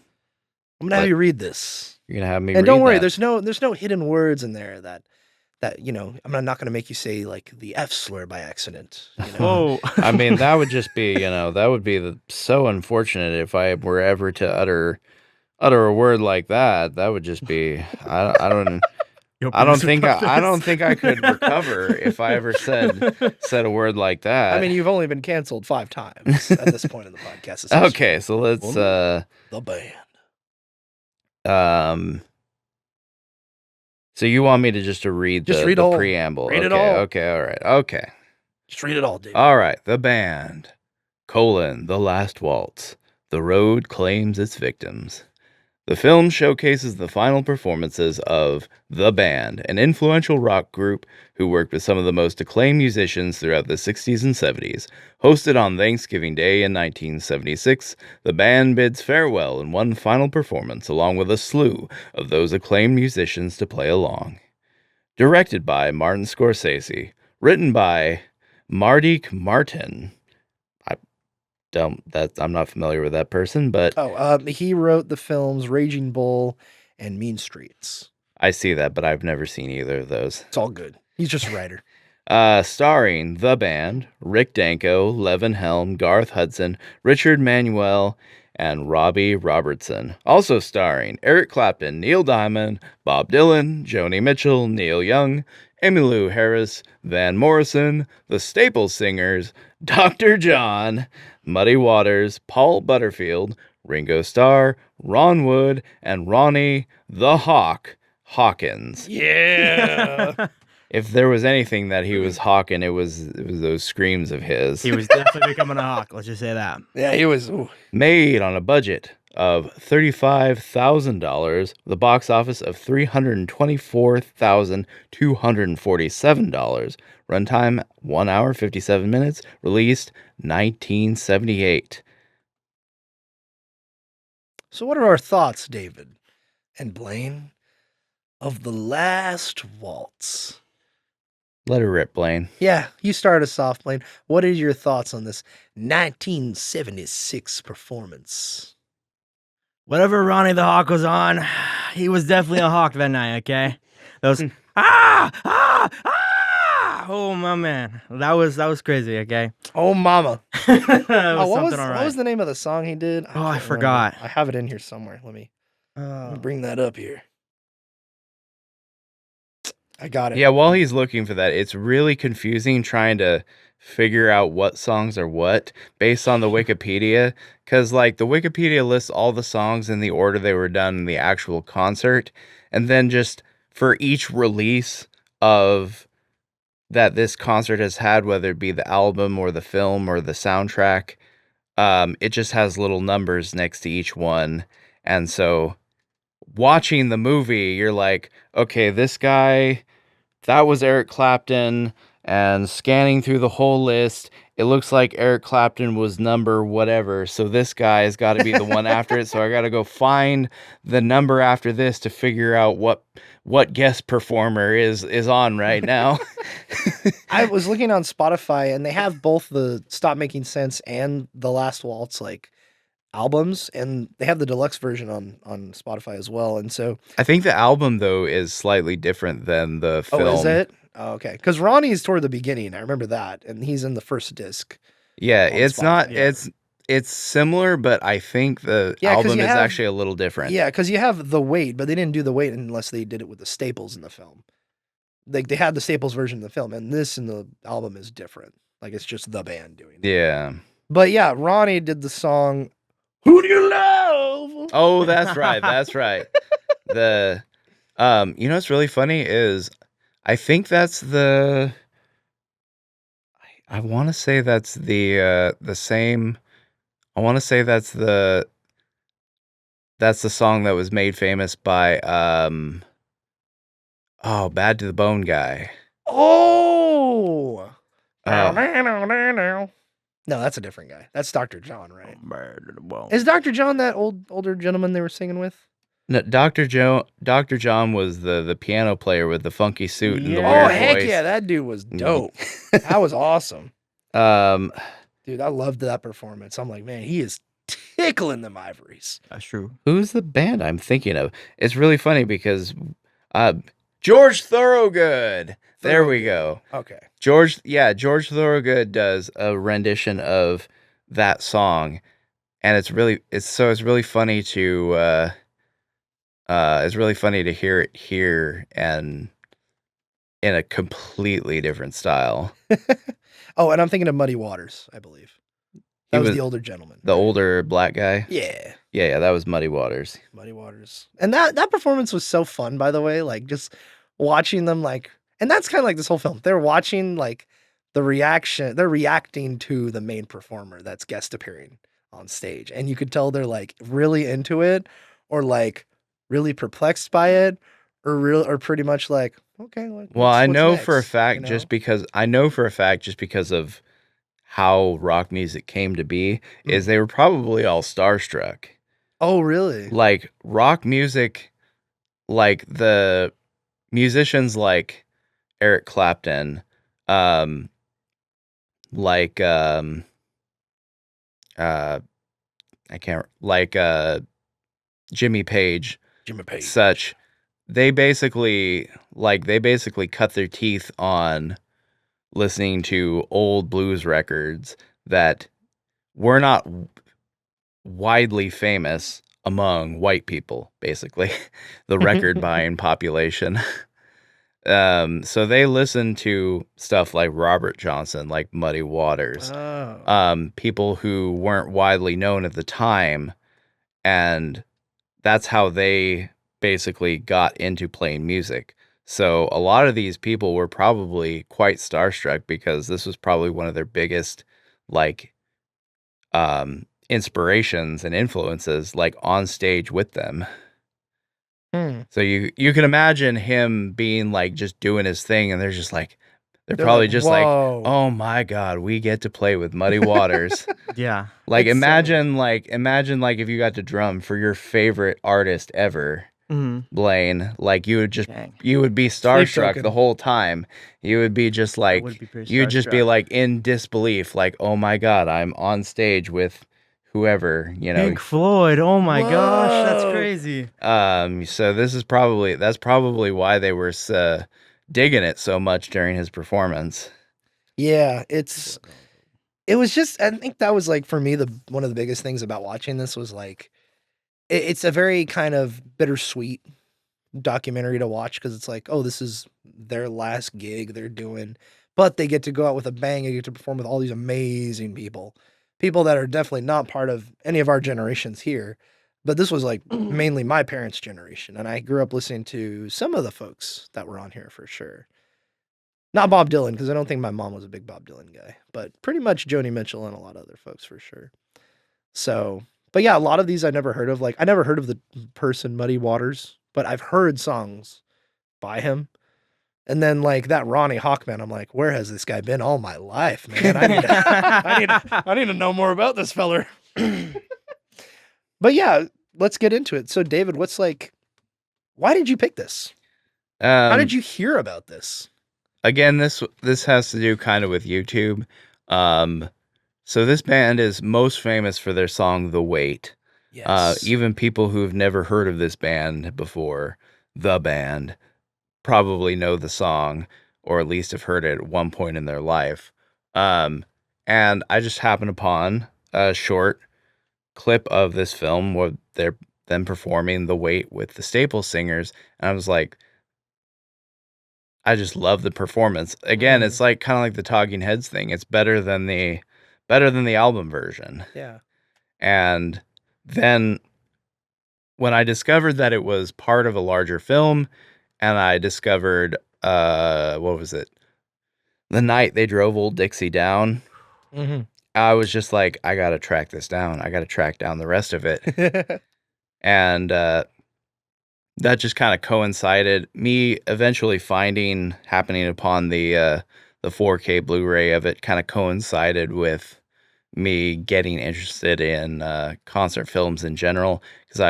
I'm gonna have you read this. You're gonna have me And read don't worry, that. there's no hidden words in there that I'm not gonna make you say like the F slur by accident. Whoa. I mean, that would just be, that would be so unfortunate if I were ever to utter a word like that. That would just be, I don't think I could recover if I ever said a word like that. I mean, you've only been canceled 5 times at this point in the podcast. Okay, so let's the band. So you want me to just read Just the, read the all. preamble? Read it Okay, all. okay, all right, okay. Just read it all, David. All right, the band, The Last Waltz. The road claims its victims. The film showcases the final performances of The Band, an influential rock group who worked with some of the most acclaimed musicians throughout the 60s and 70s. Hosted on Thanksgiving Day in 1976, the band bids farewell in one final performance along with a slew of those acclaimed musicians to play along. Directed by Martin Scorsese. Written by Mardik Martin. I'm not familiar with that person, but He wrote the films Raging Bull and Mean Streets. I see that, but I've never seen either of those. It's all good. He's just a writer. Starring the band, Rick Danko, Levin Helm, Garth Hudson, Richard Manuel, and Robbie Robertson. Also starring Eric Clapton, Neil Diamond, Bob Dylan, Joni Mitchell, Neil Young, Emmylou Harris, Van Morrison, the Staples Singers, Dr. John, Muddy Waters, Paul Butterfield, Ringo Starr, Ron Wood, and Ronnie the Hawk Hawkins. Yeah. If there was anything that he was hawking, it was those screams of his. He was definitely becoming a hawk. Let's just say that. Yeah, he was. Ooh. Made on a budget of $35,000, the box office of $324,247. Runtime 1 hour 57 minutes. Released 1978. So, what are our thoughts, David and Blaine, of The Last Waltz? Let her rip, Blaine. Yeah, you start us off, Blaine. What are your thoughts on this 1976 performance? Whatever Ronnie the Hawk was on, he was definitely a hawk that night, okay? Those ah! Oh my man. That was crazy, okay? Oh, mama. That was What something all right. was the name of the song he did? I can't remember. forgot. I have it in here somewhere. Let me bring that up here. I got it. Yeah, while he's looking for that, it's really confusing trying to figure out what songs are what based on the Wikipedia. Because, like, the Wikipedia lists all the songs in the order they were done in the actual concert. And then just for each release of that this concert has had, whether it be the album or the film or the soundtrack, it just has little numbers next to each one. And so watching the movie, you're like, okay, this guy, that was Eric Clapton, and scanning through the whole list, it looks like Eric Clapton was number whatever, so this guy has got to be the one after it, so I got to go find the number after this to figure out what guest performer is on right now. I was looking on Spotify, and they have both the Stop Making Sense and the Last Waltz albums, and they have the deluxe version on Spotify as well. And so, I think the album though is slightly different than the film. oh, is it? Oh, okay, because Ronnie's toward the beginning. I remember that, and he's in the first disc. Yeah, on it's not. Spotify. It's similar, but I think the 'cause album you is have- actually a little different. Yeah, because you have the Wait, but they didn't do the Wait unless they did it with the Staples in the film. Like they had the Staples version of the film, and this in the album is different. Like it's just the band doing it. Yeah. But yeah, Ronnie did the song "Who Do You Love?" Oh, that's right. That's right. The you know what's really funny is I think that's the I want to say that's the same. I want to say that's the song that was made famous by Bad to the Bone guy. Oh. Oh. No, that's a different guy. That's Dr. John, right? Well, Is Dr. John that older gentleman they were singing with? No, Dr. John was the piano player with the funky suit and the Yeah. Oh, weird heck voice. yeah, that dude was dope. That was awesome. Dude, I loved that performance. I'm like, man, he is tickling them ivories. that's true. Who's the band I'm thinking of? It's really funny because George Thorogood. There we go. Okay. George Thorogood does a rendition of that song, and it's really funny to hear it here and in a completely different style. Oh, and I'm thinking of Muddy Waters, I believe. That was the older gentleman. The older black guy. Yeah. Yeah, that was Muddy Waters. Muddy Waters. And that performance was so fun, by the way. Like, just watching them like, and that's kind of like this whole film. They're watching like the reaction. They're reacting to the main performer that's guest appearing on stage, and you could tell they're like really into it, or like really perplexed by it, or pretty much like, okay, Well, I know for a next, fact you know? just because of how rock music came to be is they were probably all starstruck. Oh, really? Like rock music, like the musicians like Eric Clapton, um, like uh, I can't like Jimmy Page, Jimmy Page. such. They basically cut their teeth on listening to old blues records that were not widely famous among white people, basically, the record buying population. So they listened to stuff like Robert Johnson, like Muddy Waters, Oh. people who weren't widely known at the time, and that's how they basically got into playing music. So a lot of these people were probably quite starstruck because this was probably one of their biggest, like, inspirations and influences, like on stage with them. So you can imagine him being like just doing his thing, and they're They're probably like, just like, "Whoa." oh my God, we get to play with Muddy Waters. Yeah. Like It's so- imagine if you got to drum for your favorite artist ever, Blaine, like you would be starstruck token. the whole time. You would be just like, would be pretty you'd just be starstruck. like in disbelief, like, oh my God, I'm on stage with whoever, Pink Floyd. Oh my gosh, that's Whoa. crazy. So that's probably why they were digging it so much during his performance. Yeah, it was just, I think that was like for me one of the biggest things about watching this was like it's a very kind of bittersweet documentary to watch because it's like, oh, this is their last gig they're doing, but they get to go out with a bang and get to perform with all these amazing people that are definitely not part of any of our generations here. But this was like mainly my parents' generation, and I grew up listening to some of the folks that were on here for sure. Not Bob Dylan, because I don't think my mom was a big Bob Dylan guy, but pretty much Joni Mitchell and a lot of other folks for sure. So, but yeah, a lot of these I never heard of. Like, I never heard of the person Muddy Waters, but I've heard songs by him. And then like that Ronnie Hawkman, I'm like, where has this guy been all my life, man? I need to know more about this feller. But yeah, let's get into it. So David, why did you pick this? How did you hear about this? Again, this has to do kind of with YouTube. So this band is most famous for their song "The Wait." Yes. Even people who've never heard of this band before, the band, probably know the song, or at least have heard it at one point in their life. And I just happened upon a short clip of this film where they're them performing "The Wait" with the Staples Singers, and I was like, I just love the performance. Again, it's like kind of like the Talking Heads thing. It's better than the album version. Yeah. And then when I discovered that it was part of a larger film, and I discovered what was it? The night they drove Old Dixie down. Mm-hmm. I was just like, I gotta track this down. I gotta track down the rest of it. And that just kind of coincided. Me eventually happening upon the 4K Blu-ray of it kind of coincided with me getting interested in concert films in general, because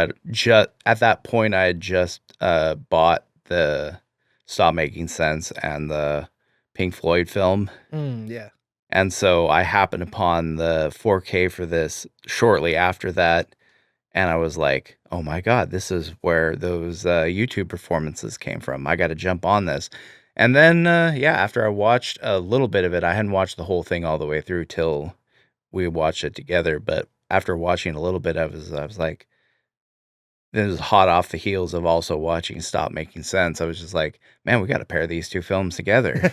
at that point I had just bought the Stop Making Sense and the Pink Floyd film. Yeah. And so I happened upon the 4K for this shortly after that, and I was like, oh my God, this is where those YouTube performances came from. I got to jump on this. And then, after I watched a little bit of it, I hadn't watched the whole thing all the way through till we watched it together. But after watching a little bit, I was like, this is hot off the heels of also watching Stop Making Sense. I was just like, man, we got to pair these two films together.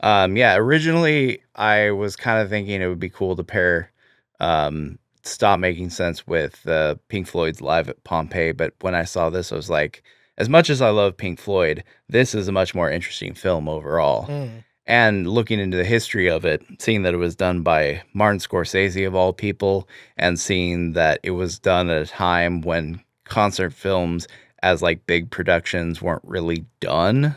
Originally I was kind of thinking it would be cool to pair Stop Making Sense with Pink Floyd's Live at Pompeii, but when I saw this, I was like, as much as I love Pink Floyd, this is a much more interesting film overall. And looking into the history of it, seeing that it was done by Martin Scorsese of all people, and seeing that it was done at a time when concert films as like big productions weren't really done,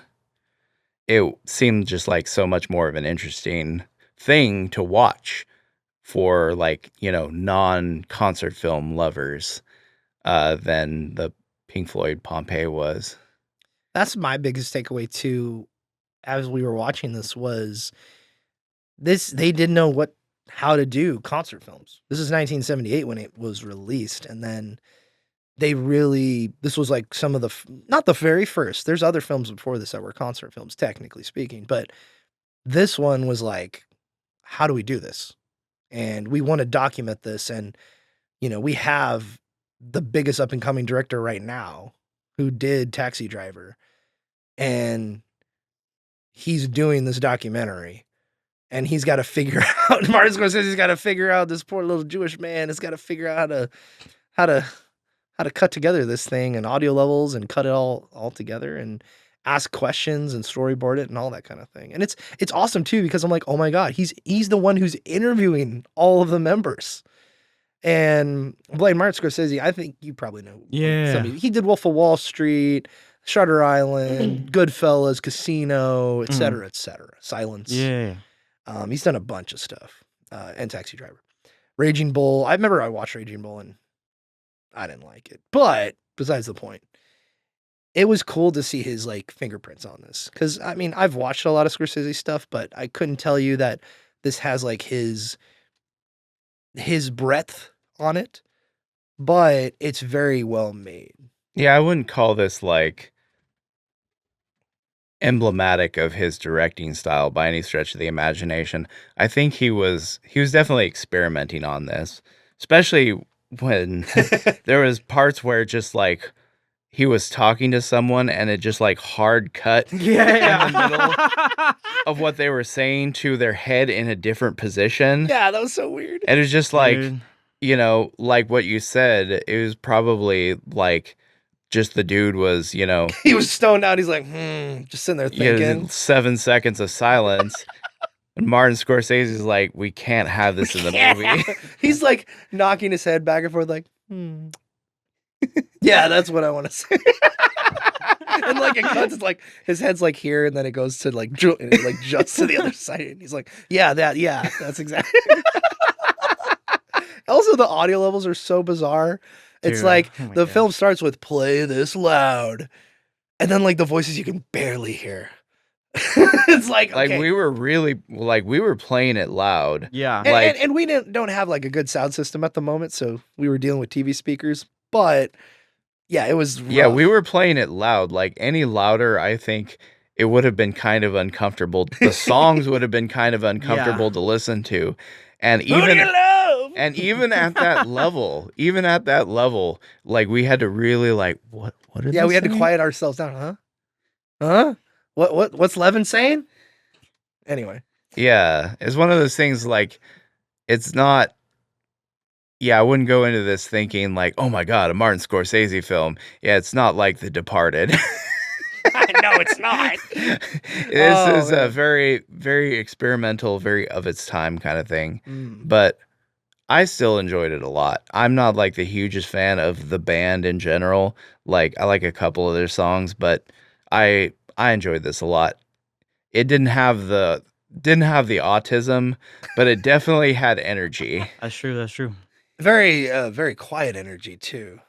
it seemed just like so much more of an interesting thing to watch for like, non-concert film lovers than the Pink Floyd Pompeii was. That's my biggest takeaway too, as we were watching this, was they didn't know how to do concert films. This is 1978 when it was released, and then this was like some of the not the very first. There's other films before this that were concert films, technically speaking, but this one was like, how do we do this? And we want to document this, and we have the biggest up and coming director right now who did Taxi Driver, and he's doing this documentary, and he's got to figure out, Martin Scorsese's got to figure out, this poor little Jewish man has got to figure out how to cut together this thing and audio levels and cut it all together and ask questions and storyboard it and all that kind of thing. And it's awesome too, because I'm like, oh my God, he's the one who's interviewing all of the members. And Blaine, Martin Scorsese, I think you probably know. Yeah. He did Wolf of Wall Street, Shutter Island, Goodfellas, Casino, et cetera, et cetera. Silence. Yeah. He's done a bunch of stuff. And Taxi Driver. Raging Bull. I remember I watched Raging Bull and I didn't like it. But besides the point, it was cool to see his like fingerprints on this. Because I mean, I've watched a lot of Scorsese stuff, but I couldn't tell you that this has like his breadth on it. But it's very well made. Yeah, I wouldn't call this like emblematic of his directing style by any stretch of the imagination. I think he was definitely experimenting on this, especially when there was parts where just like he was talking to someone and it just like hard cut in the middle of what they were saying to their head in a different position. Yeah, that was so weird. And it was just like, Dude. like what you said, it was probably like just the dude was, He was stoned out. He's like, just sitting there thinking. 7 seconds of silence. And Martin Scorsese's like, we can't have this in the movie. He's like knocking his head back and forth, like, yeah, that's what I want to say. And like it cuts, it's like his head's like here, and then it goes to like, and it like jumps to the other side, and he's like, that's exactly. Also, the audio levels are so bizarre. It's Dude, like oh my the gosh. film starts with "play this loud," and then like the voices you can barely hear. It's like, okay. we were playing it loud. Yeah. And we don't have like a good sound system at the moment, so we were dealing with TV speakers. But yeah, it was rough. Yeah, we were playing it loud. Like any louder, I think it would have been kind of uncomfortable. The songs would have been kind of uncomfortable to listen to. And Who do you love? and even at that level, like we had to really like what did Yeah, they we had to say? quiet ourselves down. Huh? What's Levin saying? Anyway. Yeah, it's one of those things like it's not. Yeah, I wouldn't go into this thinking like, oh my God, a Martin Scorsese film. Yeah, it's not like The Departed. No, it's not. This is a very, very experimental, very of its time kind of thing. But I still enjoyed it a lot. I'm not like the hugest fan of the band in general. Like I like a couple of their songs, but I enjoyed this a lot. It didn't have the autism, but it definitely had energy. That's true. Very, very quiet energy too.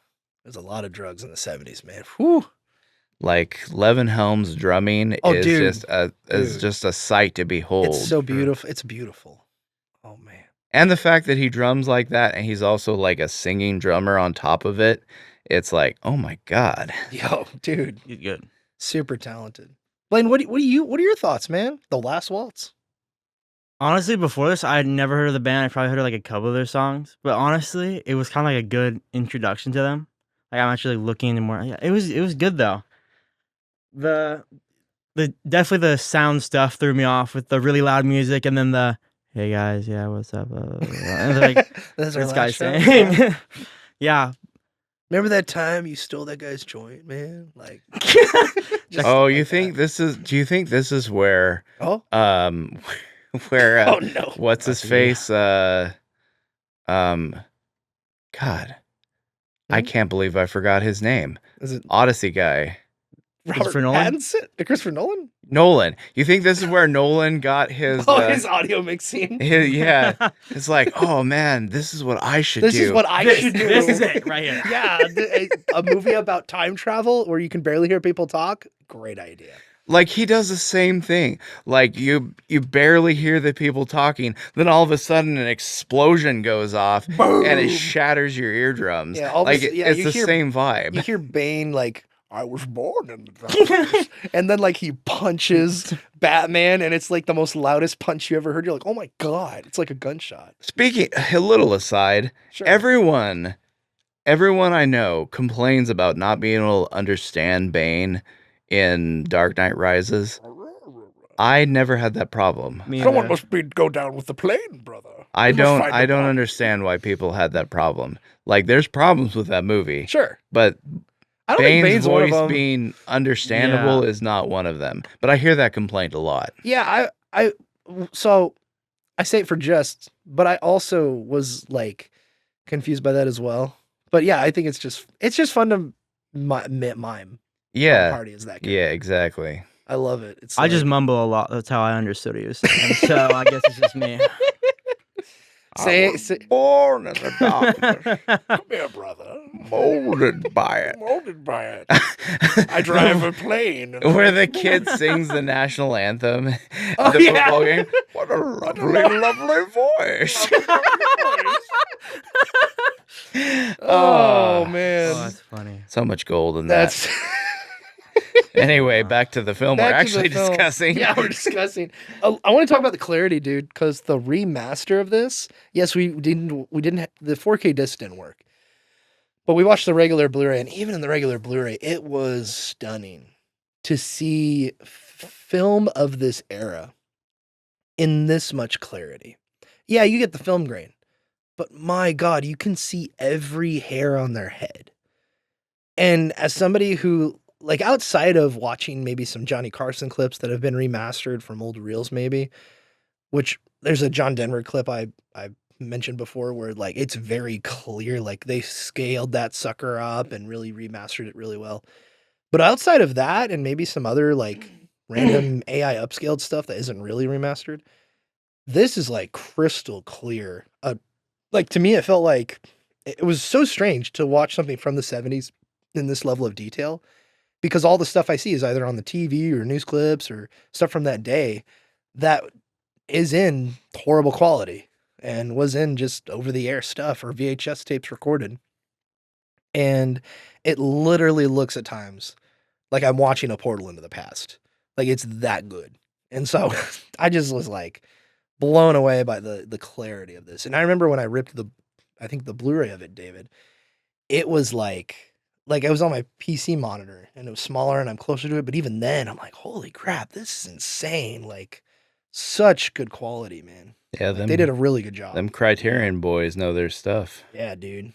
There's a lot of drugs in the 70s, man. Whew. Like Levin Helm's drumming is dude. just a sight to behold. It's so beautiful. It's beautiful. Oh man. And the fact that he drums like that and he's also like a singing drummer on top of it, it's like, oh my God. Yo, dude. You're good. Super talented. Blaine, what are your thoughts, man? The Last Waltz. Honestly, before this, I had never heard of the band. I probably heard like a couple of their songs, but honestly, it was kind of like a good introduction to them. Like I'm actually looking into more. Yeah, it was good though. The definitely the sound stuff threw me off with the really loud music, and then the hey guys, yeah, what's up? And like That's our this guy last show. saying, yeah. Remember that time you stole that guy's joint, man? Like, just Oh, like you that. think this is? Do you think this is where Oh, where oh no. what's his That's face? God, I Hmm? can't believe I forgot his name. Is it Odyssey guy. Robert Christopher Nolan? Pattinson? Christopher Nolan? Nolan. You think this is where Nolan got his? Oh, his audio mixing. Yeah. It's like, oh man, this is what I should This do. is what I should do. This is it right here. Yeah, a movie about time travel where you can barely hear people talk. Great idea. Like he does the same thing. Like you barely hear the people talking, then all of a sudden an explosion goes off Boom! and it shatters your eardrums. Yeah, all of a like sudden- yeah, it's you the hear- same vibe. You hear Bane like, I was born in the darkness. And then like he punches Batman and it's like the most loudest punch you ever heard. You're like, oh my God, it's like a gunshot. Speaking a little aside, Sure. everyone I know complains about not being able to understand Bane in Dark Knight Rises. I never had that problem. Me Someone neither. must go down with the plane, brother. I We must don't find I the don't body. understand why people had that problem. Like there's problems with that movie, Sure. but I don't think Bane's Bane's one of voice them. being understandable is not one of them. But I hear that complaint a lot. Yeah, so I say it for jest, but I also was like confused by that as well. But yeah, I think it's just fun to mime. Yeah. Party is that good. Yeah, exactly. I love it. It's I just like- mumble a lot. That's how I understood what he was saying. So I guess it's just me. say, Born in the darkness, come here, brother. molded by it. Molded by it. I drive a plane. Where the kid sings the national anthem at Oh, the yeah. football game. What a lovely, lovely voice. Oh Oh, man, that's funny. So much gold in that. that's Anyway, back to the film we're Back to the actually film. discussing. Yeah, we're discussing. I want to talk about the clarity, dude, because the remaster of this. Yes, we didn't. The 4K disc didn't work, but we watched the regular Blu-ray, and even in the regular Blu-ray, it was stunning to see film of this era in this much clarity. Yeah, you get the film grain, but my God, you can see every hair on their head. And as somebody who, like, outside of watching maybe some Johnny Carson clips that have been remastered from old reels, maybe, which there's a John Denver clip I mentioned before where, like, it's very clear, like, they scaled that sucker up and really remastered it really well. But outside of that, and maybe some other, like, random AI upscaled stuff that isn't really remastered, this is, like, crystal clear. Like, to me, it felt like it was so strange to watch something from the 70s in this level of detail, because all the stuff I see is either on the TV or news clips or stuff from that day that is in horrible quality and was in just over the air stuff or VHS tapes recorded. And it literally looks at times like I'm watching a portal into the past. Like, it's that good. And so I just was like blown away by the clarity of this. And I remember when I ripped I think the Blu-ray of it, David, it was like I was on my PC monitor and it was smaller and I'm closer to it. But even then I'm like, holy crap, this is insane. Like, such good quality, man. Yeah, Like, they did a really good job. them Criterion boys know their stuff. Yeah, dude.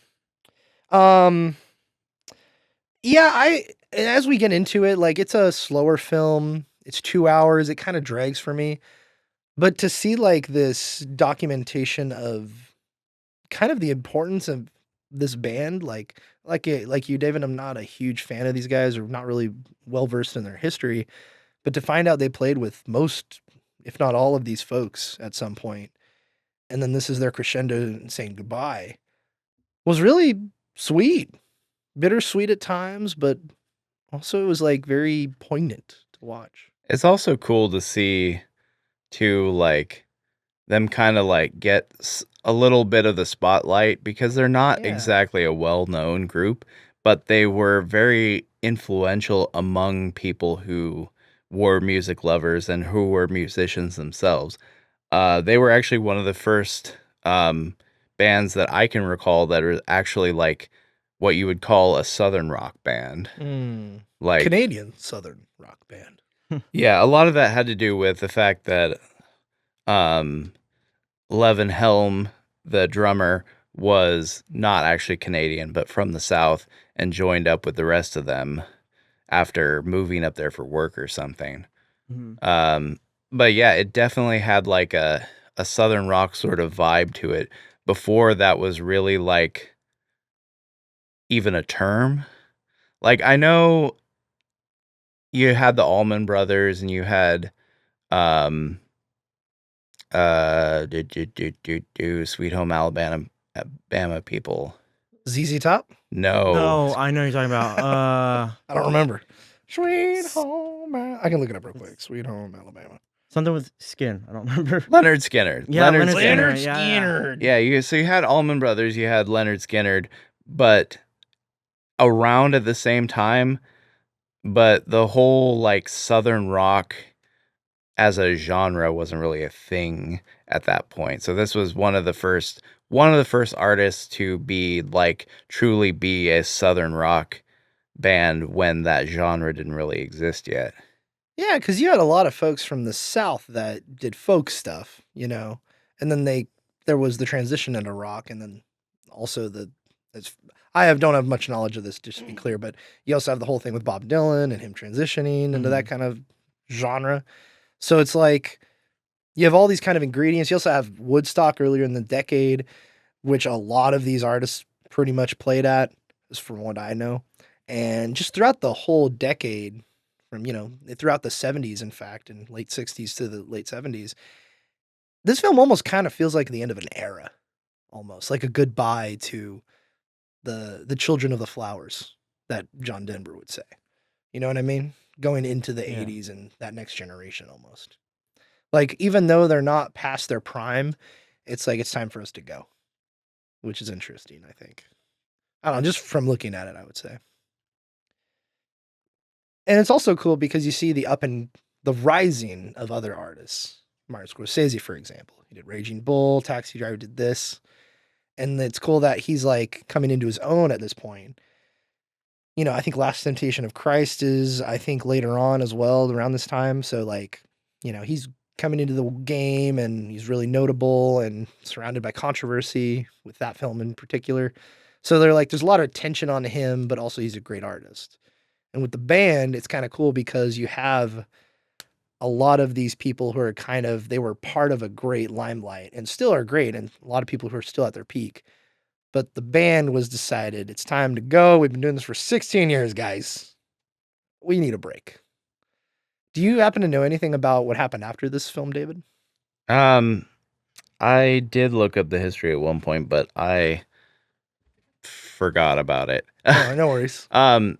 Yeah, and as we get into it, like, it's a slower film. It's 2 hours. It kind of drags for me. But to see, like, this documentation of kind of the importance of this band, like you, David, I'm not a huge fan of these guys, or not really well versed in their history, but to find out they played with most, if not all, of these folks at some point, and then this is their crescendo and saying goodbye, was really sweet, bittersweet at times, but also it was like very poignant to watch. It's also cool to see, too, like, them kind of, like, get a little bit of the spotlight, because they're not Yeah. exactly a well-known group, but they were very influential among people who were music lovers and who were musicians themselves. They were actually one of the first bands that I can recall that are actually, like, what you would call a Southern rock band. Like, Canadian Southern rock band. yeah, a lot of that had to do with the fact that Levin Helm, the drummer, was not actually Canadian, but from the South, and joined up with the rest of them after moving up there for work or something. But yeah, it definitely had like a Southern rock sort of vibe to it before that was really like even a term. Like, I know you had the Allman Brothers and you had Sweet Home Alabama people. ZZ Top? No, I know what you're talking about. I don't remember. Sweet Home I can look it up real quick. Sweet Home Alabama. Something with skin. I don't remember. Leonard Skinner. Yeah, Leonard Leonard Skinner, Skinner. Yeah, so you had Allman Brothers, you had Leonard Skinner, but around at the same time, but the whole like Southern rock as a genre wasn't really a thing at that point. So this was one of the first artists to be like truly be a Southern rock band when that genre didn't really exist yet. Yeah, because you had a lot of folks from the South that did folk stuff, you know, and then there was the transition into rock, and then also don't have much knowledge of this, just to be clear, but you also have the whole thing with Bob Dylan and him transitioning into that kind of genre. So it's like you have all these kind of ingredients. You also have Woodstock earlier in the decade, which a lot of these artists pretty much played at, from what I know. And just throughout the whole decade, from, throughout the 70s, in fact, and late 60s to the late 70s, this film almost kind of feels like the end of an era, almost like a goodbye to the children of the flowers that John Denver would say. You know what I mean? Going into the 80s and that next generation almost. Like, even though they're not past their prime, it's like it's time for us to go, which is interesting, I think. I don't know, just from looking at it, I would say. And it's also cool because you see the rising of other artists. Martin Scorsese, for example. He did Raging Bull, Taxi Driver did this. And it's cool that he's like coming into his own at this point. I think Last Temptation of Christ is, I think, later on as well, around this time. So like, he's coming into the game and he's really notable and surrounded by controversy with that film in particular. So they're like, there's a lot of attention on him, but also he's a great artist. And with the band, it's kind of cool because you have a lot of these people who are they were part of a great limelight and still are great. And a lot of people who are still at their peak. But the band was decided, it's time to go. We've been doing this for 16 years, guys. We need a break. Do you happen to know anything about what happened after this film, David? I did look up the history at one point, but I forgot about it. Oh, no worries.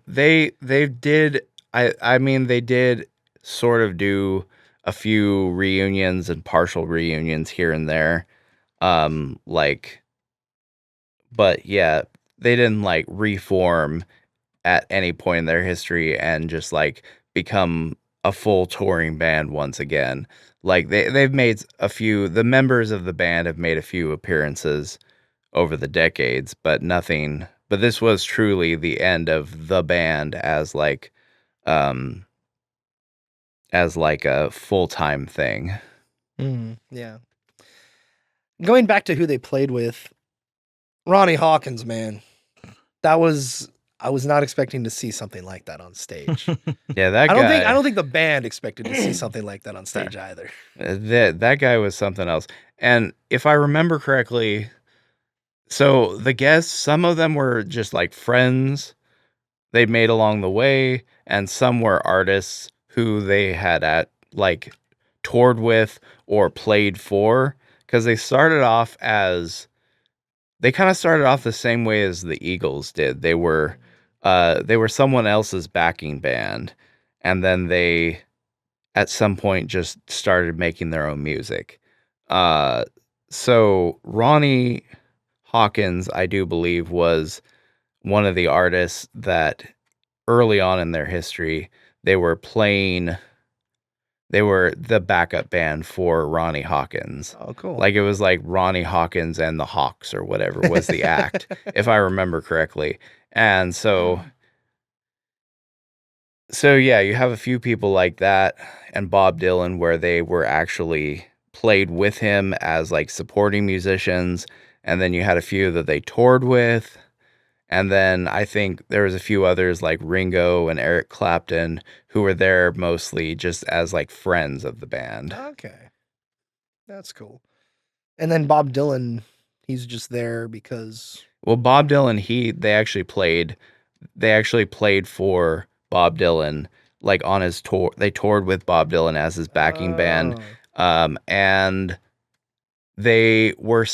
They did. I mean, they did sort of do a few reunions and partial reunions here and there. But yeah, they didn't like reform at any point in their history and just like become a full touring band once again. Like they've made the members of the band have made a few appearances over the decades, but nothing. But this was truly the end of the band as like a full-time thing. Yeah. Going back to who they played with, Ronnie Hawkins, man. I was not expecting to see something like that on stage. Yeah, that guy. I don't think the band expected to see something like that on stage either. That guy was something else. And if I remember correctly, so the guests, some of them were just like friends they'd made along the way, and some were artists who they had toured with or played for, because they kind of started off the same way as the Eagles did. They were someone else's backing band, and then they at some point just started making their own music. So Ronnie Hawkins, I do believe, was one of the artists that early on in their history, they were the backup band for Ronnie Hawkins. Oh, cool. Like it was like Ronnie Hawkins and the Hawks or whatever was the act, if I remember correctly. And so yeah, you have a few people like that, and Bob Dylan, where they were actually played with him as like supporting musicians, and then you had a few that they toured with, and then I think there was a few others like Ringo and Eric Clapton who were there mostly just as like friends of the band. Okay. That's cool. And then Bob Dylan, he's just there because... Well, Bob Dylan, they actually played for Bob Dylan, like on his tour. They toured with Bob Dylan as his backing band. And they were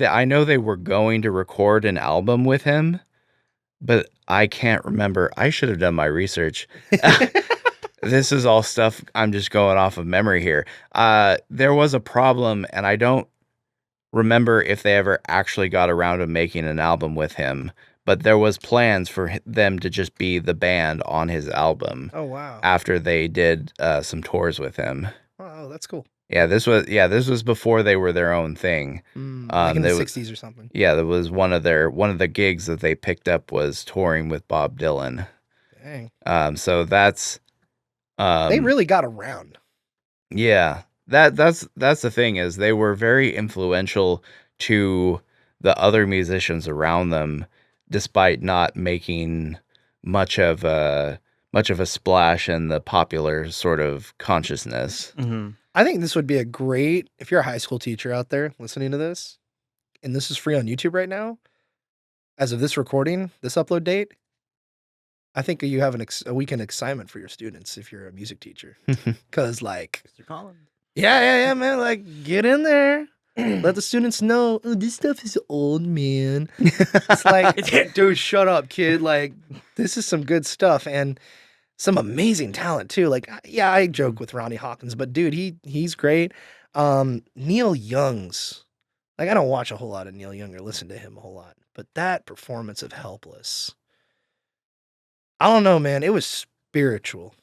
I know they were going to record an album with him, but I can't remember. I should have done my research. This is all stuff I'm just going off of memory here. There was a problem, and I don't remember if they ever actually got around to making an album with him, but there was plans for them to just be the band on his album. Oh, wow. After they did some tours with him. Oh, that's cool. Yeah, this was before they were their own thing. Like in the 60s or something. Yeah, that was one of the gigs that they picked up was touring with Bob Dylan. Dang. So that's they really got around. Yeah. That's the thing is they were very influential to the other musicians around them, despite not making much of a splash in the popular sort of consciousness. Mm-hmm. I think this would be if you're a high school teacher out there listening to this, and this is free on YouTube right now, as of this recording, this upload date, I think you have a weekend assignment for your students if you're a music teacher. Because, like, Mr. Collins. yeah, man, like, get in there. Let the students know, oh, this stuff is old, man. It's like, dude, shut up, kid. Like, this is some good stuff. And some amazing talent too. Like, yeah, I joke with Ronnie Hawkins, but dude, he's great. Neil Young's, like, I don't watch a whole lot of Neil Young or listen to him a whole lot, but that performance of Helpless, I don't know, man. It was spiritual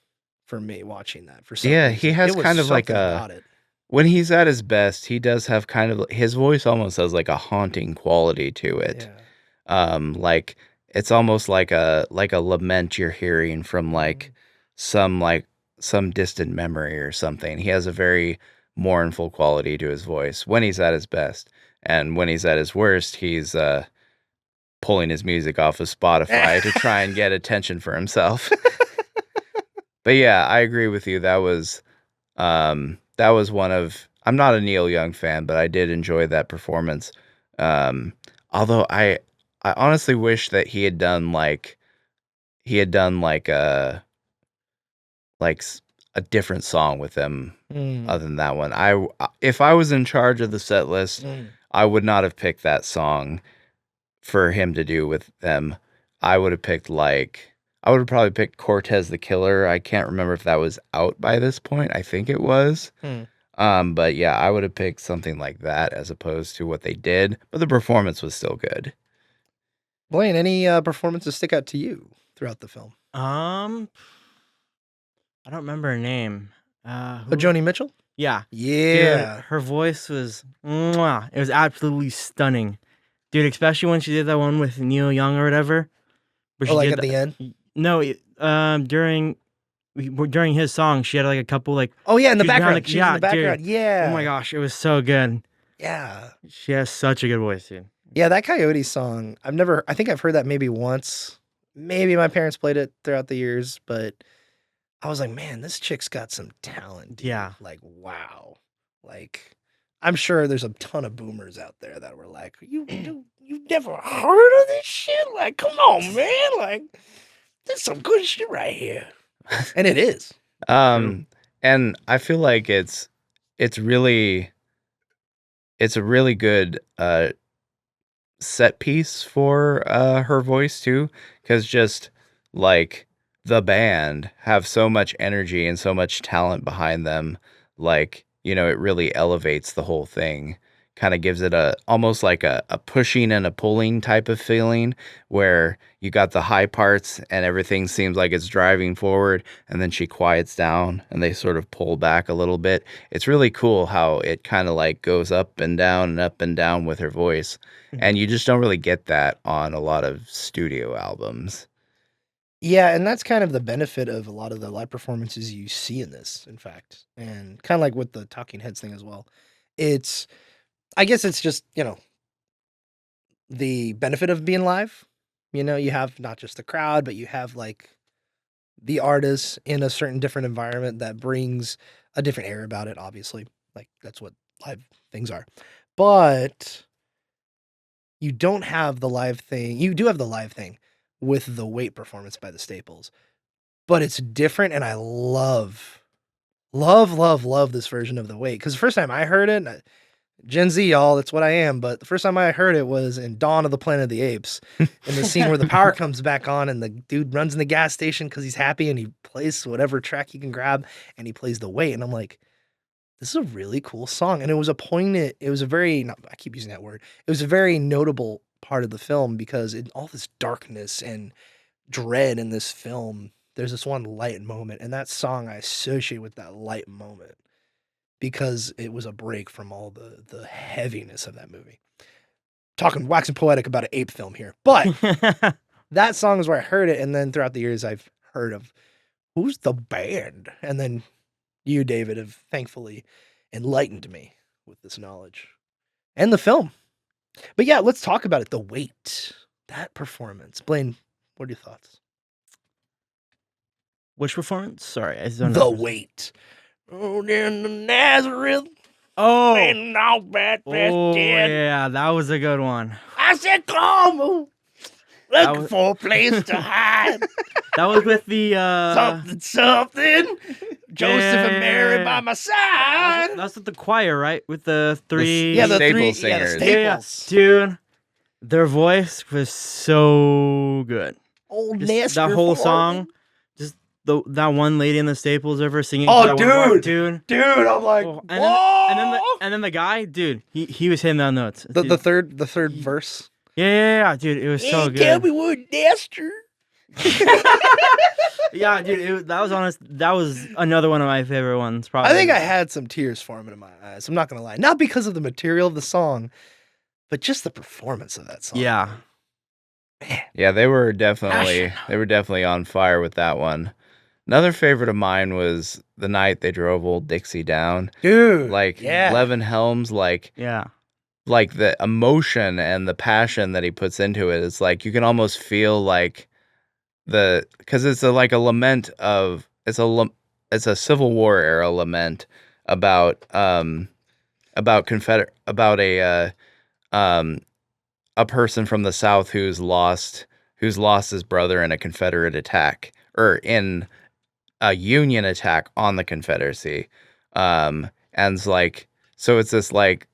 for me watching that. For some Yeah, reason. he has It was kind of like something about it. when he's at his best, he does have kind of his voice almost has like a haunting quality to it. Yeah. Like it's almost like a lament you're hearing from like some distant memory or something. He has a very mournful quality to his voice when he's at his best. And when he's at his worst, he's pulling his music off of Spotify to try and get attention for himself. But yeah, I agree with you. That was one of, I'm not a Neil Young fan, but I did enjoy that performance. Although I honestly wish that he had done like a different song with them other than that one. If I was in charge of the set list, I would not have picked that song for him to do with them. I would have probably picked Cortez the Killer. I can't remember if that was out by this point. I think it was. But yeah, I would have picked something like that as opposed to what they did, but the performance was still good. Blaine, any performances stick out to you throughout the film? I don't remember her name. Joni Mitchell? Yeah. Yeah. Dude, her voice was, mwah, it was absolutely stunning. Dude, especially when she did that one with Neil Young or whatever. Oh, like at the end? No, during his song, she had like a couple like. Oh yeah, in the she was behind background. the- She's in the background. dude. Yeah. Oh my gosh, it was so good. Yeah. She has such a good voice, dude. Yeah, that Coyote song, I think I've heard that maybe once. Maybe my parents played it throughout the years, but I was like, man, this chick's got some talent. Dude. Yeah. Like, wow. Like, I'm sure there's a ton of boomers out there that were like, you've never heard of this shit? Like, come on, man. Like, there's some good shit right here. And it is. And I feel like it's a really good set piece for her voice too, because just like the band have so much energy and so much talent behind them, like, you know, it really elevates the whole thing. Kind of gives it almost like a pushing and a pulling type of feeling where you got the high parts and everything seems like it's driving forward, and then she quiets down and they sort of pull back a little bit. It's really cool how it kind of like goes up and down with her voice. And you just don't really get that on a lot of studio albums. Yeah, and that's kind of the benefit of a lot of the live performances you see in this, in fact. And kind of like with the Talking Heads thing as well. I guess it's just, you know, the benefit of being live. You know, you have not just the crowd, but you have like the artists in a certain different environment that brings a different air about it, obviously. Like that's what live things are. But you don't have the live thing. You do have the live thing with the Wait performance by the Staples. But it's different, and I love this version of the Wait. Because the first time I heard it, Gen Z, y'all, that's what I am. But the first time I heard it was in Dawn of the Planet of the Apes, in the scene where the power comes back on, and the dude runs in the gas station because he's happy, and he plays whatever track he can grab, and he plays the Wait, and I'm like, this is a really cool song. And it was a poignant. It was a very. I keep using that word. It was a very notable part of the film because in all this darkness and dread in this film, there's this one light moment, and that song I associate with that light moment because it was a break from all the heaviness of that movie. Talking waxing poetic about an ape film here, but that song is where I heard it, and then throughout the years I've heard of who's the band, and then you, David, have thankfully enlightened me with this knowledge and the film. But yeah, let's talk about it. The Wait, that performance. Blaine, what are your thoughts? Which performance? Sorry, I don't The know. Wait. Oh, in the Nazareth. Oh, And all bad oh dead. yeah, that was a good one. I said, come on. That Looking was- for a place to hide. That was with the Something. Joseph and Mary Yeah. by my side. That's with the choir, right? With the three. Yeah, the Staples three, yeah, the singers. Yeah, Staples. dude, their voice was so good. Old Just Nestor that whole Ford. song, just that one lady in the Staples over singing. Oh, that one part, dude. dude. Dude, I'm like, Oh, whoa. and then the guy, dude, he was hitting down notes. The Dude. third verse. Yeah, dude, it was so Hey, good. tell me what Nestor. Yeah, dude, that was honest. That was another one of my favorite ones. Probably. I think I had some tears forming in my eyes. I'm not gonna lie, not because of the material of the song, but just the performance of that song. Yeah. Yeah, they were definitely on fire with that one. Another favorite of mine was the night they drove Old Dixie down. dude. Like yeah. Levin Helms, like Yeah. the emotion and the passion that he puts into it. It's like you can almost feel like because it's like a lament of it's a Civil War era lament about a person from the South who's lost his brother in a Confederate attack or in a Union attack on the Confederacy. And it's like, so it's this like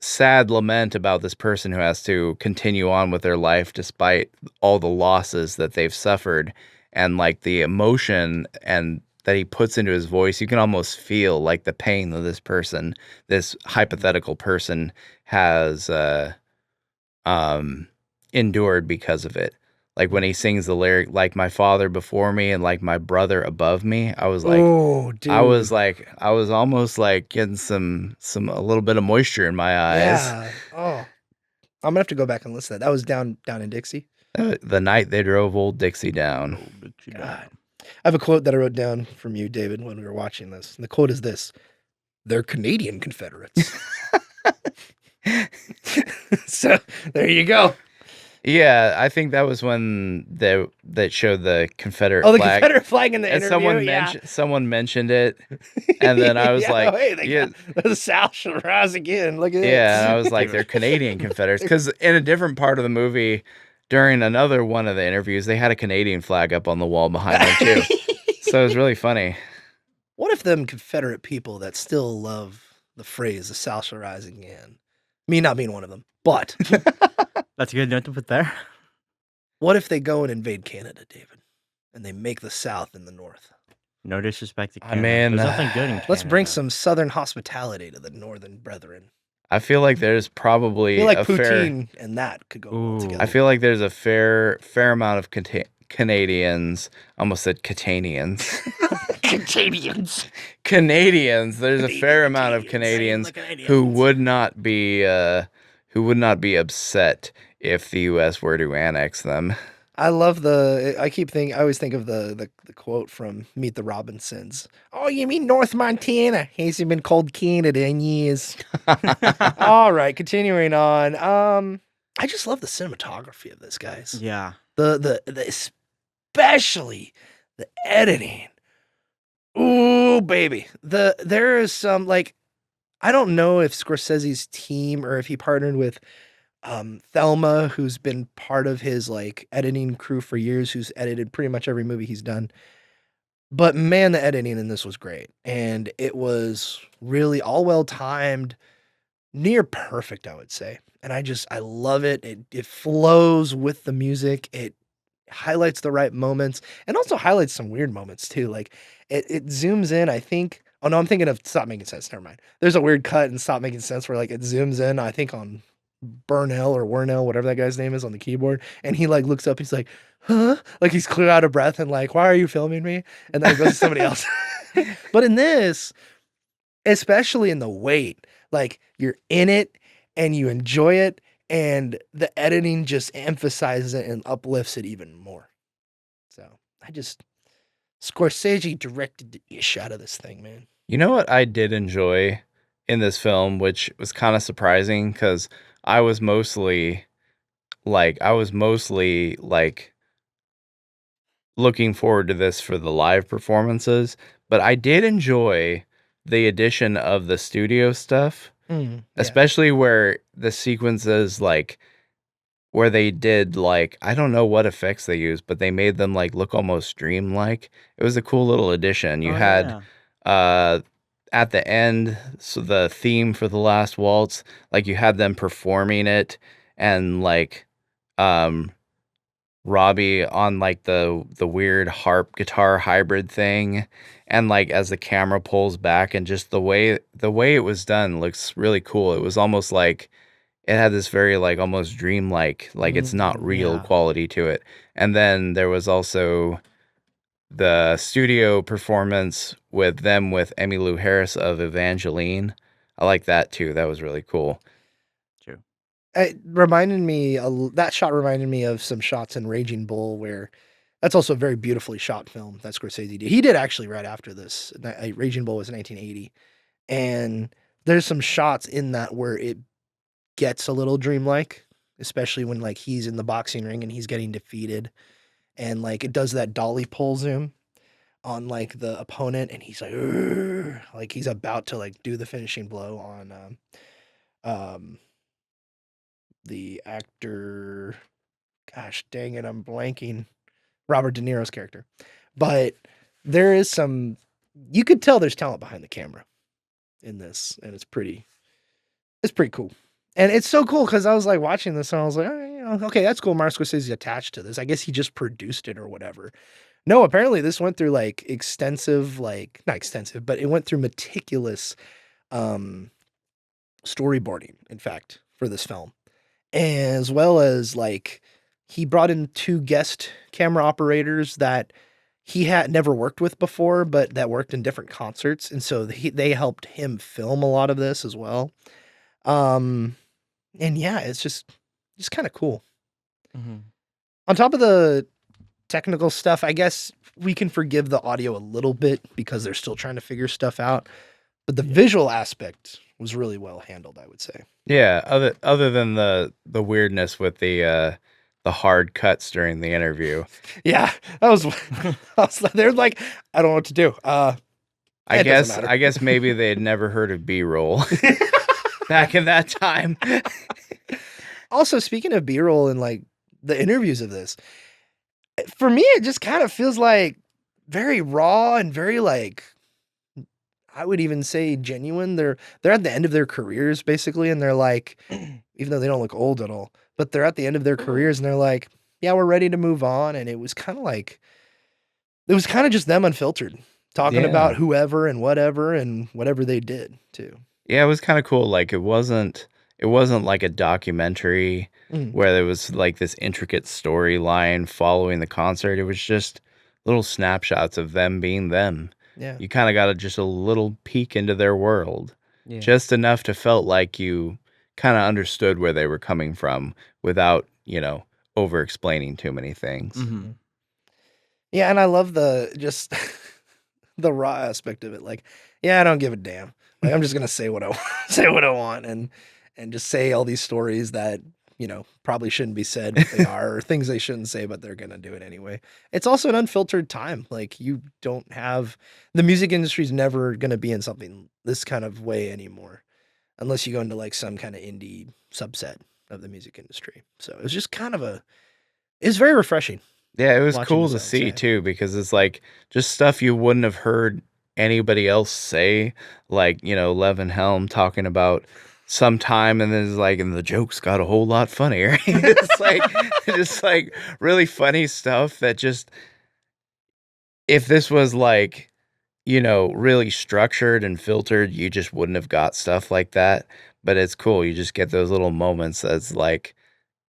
sad lament about this person who has to continue on with their life despite all the losses that they've suffered, and like the emotion and that he puts into his voice, you can almost feel like the pain that this hypothetical person has endured because of it. Like when he sings the lyric, like my father before me and like my brother above me, I was like, oh, dude. I was almost like getting a little bit of moisture in my eyes. Yeah. Oh, I'm gonna have to go back and listen to that. That was down in Dixie. The night they drove Old Dixie down. God. I have a quote that I wrote down from you, David, when we were watching this. And the quote is this: "They're Canadian Confederates." So there you go. Yeah, I think that was when that showed the Confederate Oh, the flag. Confederate flag in the And interview. someone mentioned it, and then I was Yeah, like, oh, hey, the South shall rise again. Look at this. yeah, and I was like, they're Canadian Confederates. Because in a different part of the movie, during another one of the interviews, they had a Canadian flag up on the wall behind them too. So it was really funny. What if them Confederate people that still love the phrase "the South shall rise again," me not being one of them, but That's a good note to put there. what if they go and invade Canada, David, and they make the South and the North? No disrespect to I Canada. mean, There's nothing good in Canada. Let's bring some Southern hospitality to the Northern brethren. I feel like there's I probably feel like a fair. poutine and that could go well Ooh. together. I feel like there's a fair amount of Canadians. Almost said Catanians. Canadians. There's a fair amount of Canadians who would not be upset if the U.S. were to annex them. I love I always think of the quote from Meet the Robinsons. "Oh, you mean North Montana? Hasn't been called Canada in years." All right, continuing on. I just love the cinematography of this, guys. Yeah. The especially the editing. Ooh, baby. There is some like I don't know if Scorsese's team or if he partnered with Thelma, who's been part of his like editing crew for years, who's edited pretty much every movie he's done. But man, the editing in this was great. And it was really all well timed, near perfect, I would say. And I love it. It flows with the music. It highlights the right moments and also highlights some weird moments too. Like it zooms in, I think. Oh no, I'm thinking of Stop Making Sense. Never mind. There's a weird cut in Stop Making Sense where like it zooms in, I think on Burnell or Wernell, whatever that guy's name is on the keyboard. And he like looks up, he's like, huh? Like he's clear out of breath and like, why are you filming me? And then it goes to somebody else. But in this, especially in the wait, like you're in it and you enjoy it, and the editing just emphasizes it and uplifts it even more. So Scorsese directed the ish out of this thing, man. You know what I did enjoy in this film, which was kind of surprising because I was mostly like looking forward to this for the live performances, but I did enjoy the addition of the studio stuff, Yeah. especially where the sequences like where they did like I don't know what effects they used, but they made them like look almost dreamlike. It was a cool little addition. You Oh, had yeah. at the end, so the theme for the Last Waltz, like you had them performing it, and like Robbie on like the weird harp guitar hybrid thing, and like as the camera pulls back, and just the way it was done looks really cool. It was almost like it had this very like almost dreamlike, like it's not real Yeah. quality to it. And then there was also the studio performance with Emmylou Harris of Evangeline. I like that too. That was really cool. True. It reminded me, that shot reminded me of some shots in Raging Bull, where that's also a very beautifully shot film that Scorsese did. He did actually right after this. Raging Bull was 1980. And there's some shots in that where it gets a little dreamlike, especially when like he's in the boxing ring and he's getting defeated. And like it does that dolly pull zoom on like the opponent, and he's like, "Urgh," like he's about to like do the finishing blow on the actor, gosh dang it, I'm blanking, Robert De Niro's character. But there is some, you could tell there's talent behind the camera in this, and it's pretty cool. And it's so cool because I was like watching this and I was like, oh, you know, okay, that's cool. Martin Scorsese's attached to this. I guess he just produced it or whatever. No, apparently this went through like extensive, like not extensive, but it went through meticulous storyboarding, in fact, for this film. As well as like he brought in 2 guest camera operators that he had never worked with before, but that worked in different concerts. And so they helped him film a lot of this as well. And yeah, it's just kind of cool. Mhm. On top of the technical stuff, I guess we can forgive the audio a little bit because they're still trying to figure stuff out. But the visual aspect was really well handled, I would say. Yeah, other than the weirdness with the hard cuts during the interview. Yeah, that was, they're like, I don't know what to do. I It doesn't matter. guess maybe they had never heard of B-roll back in that time. Also, speaking of B-roll and like the interviews of this, for me, it just kind of feels like very raw and very like, I would even say genuine. They're at the end of their careers basically, and they're like, even though they don't look old at all, but they're at the end of their careers and they're like, yeah, we're ready to move on. And it was kind of just them unfiltered, talking Yeah. about whoever and whatever they did too. Yeah, it was kind of cool. Like it wasn't like a documentary where there was like this intricate storyline following the concert. It was just little snapshots of them being them. Yeah. You kind of got just a little peek into their world. Yeah. Just enough to felt like you kind of understood where they were coming from without, over explaining too many things. Mhm. Yeah, and I love the the raw aspect of it. Like, yeah, I don't give a damn. Like, I'm just gonna say what I want and just say all these stories that probably shouldn't be said, but they are, or things they shouldn't say, but they're going to do it anyway. It's also an unfiltered time. Like, you don't have, the music industry's never going to be in something this kind of way anymore, unless you go into like some kind of indie subset of the music industry. So it was just it's very refreshing. Yeah, it was Watching cool this, to I would see say. too, because it's like just stuff you wouldn't have heard anybody else say, like, Levin Helm talking about sometime, and then it's like, and the jokes got a whole lot funnier. It's like just like really funny stuff that just, if this was like, really structured and filtered, you just wouldn't have got stuff like that. But it's cool. You just get those little moments that's like,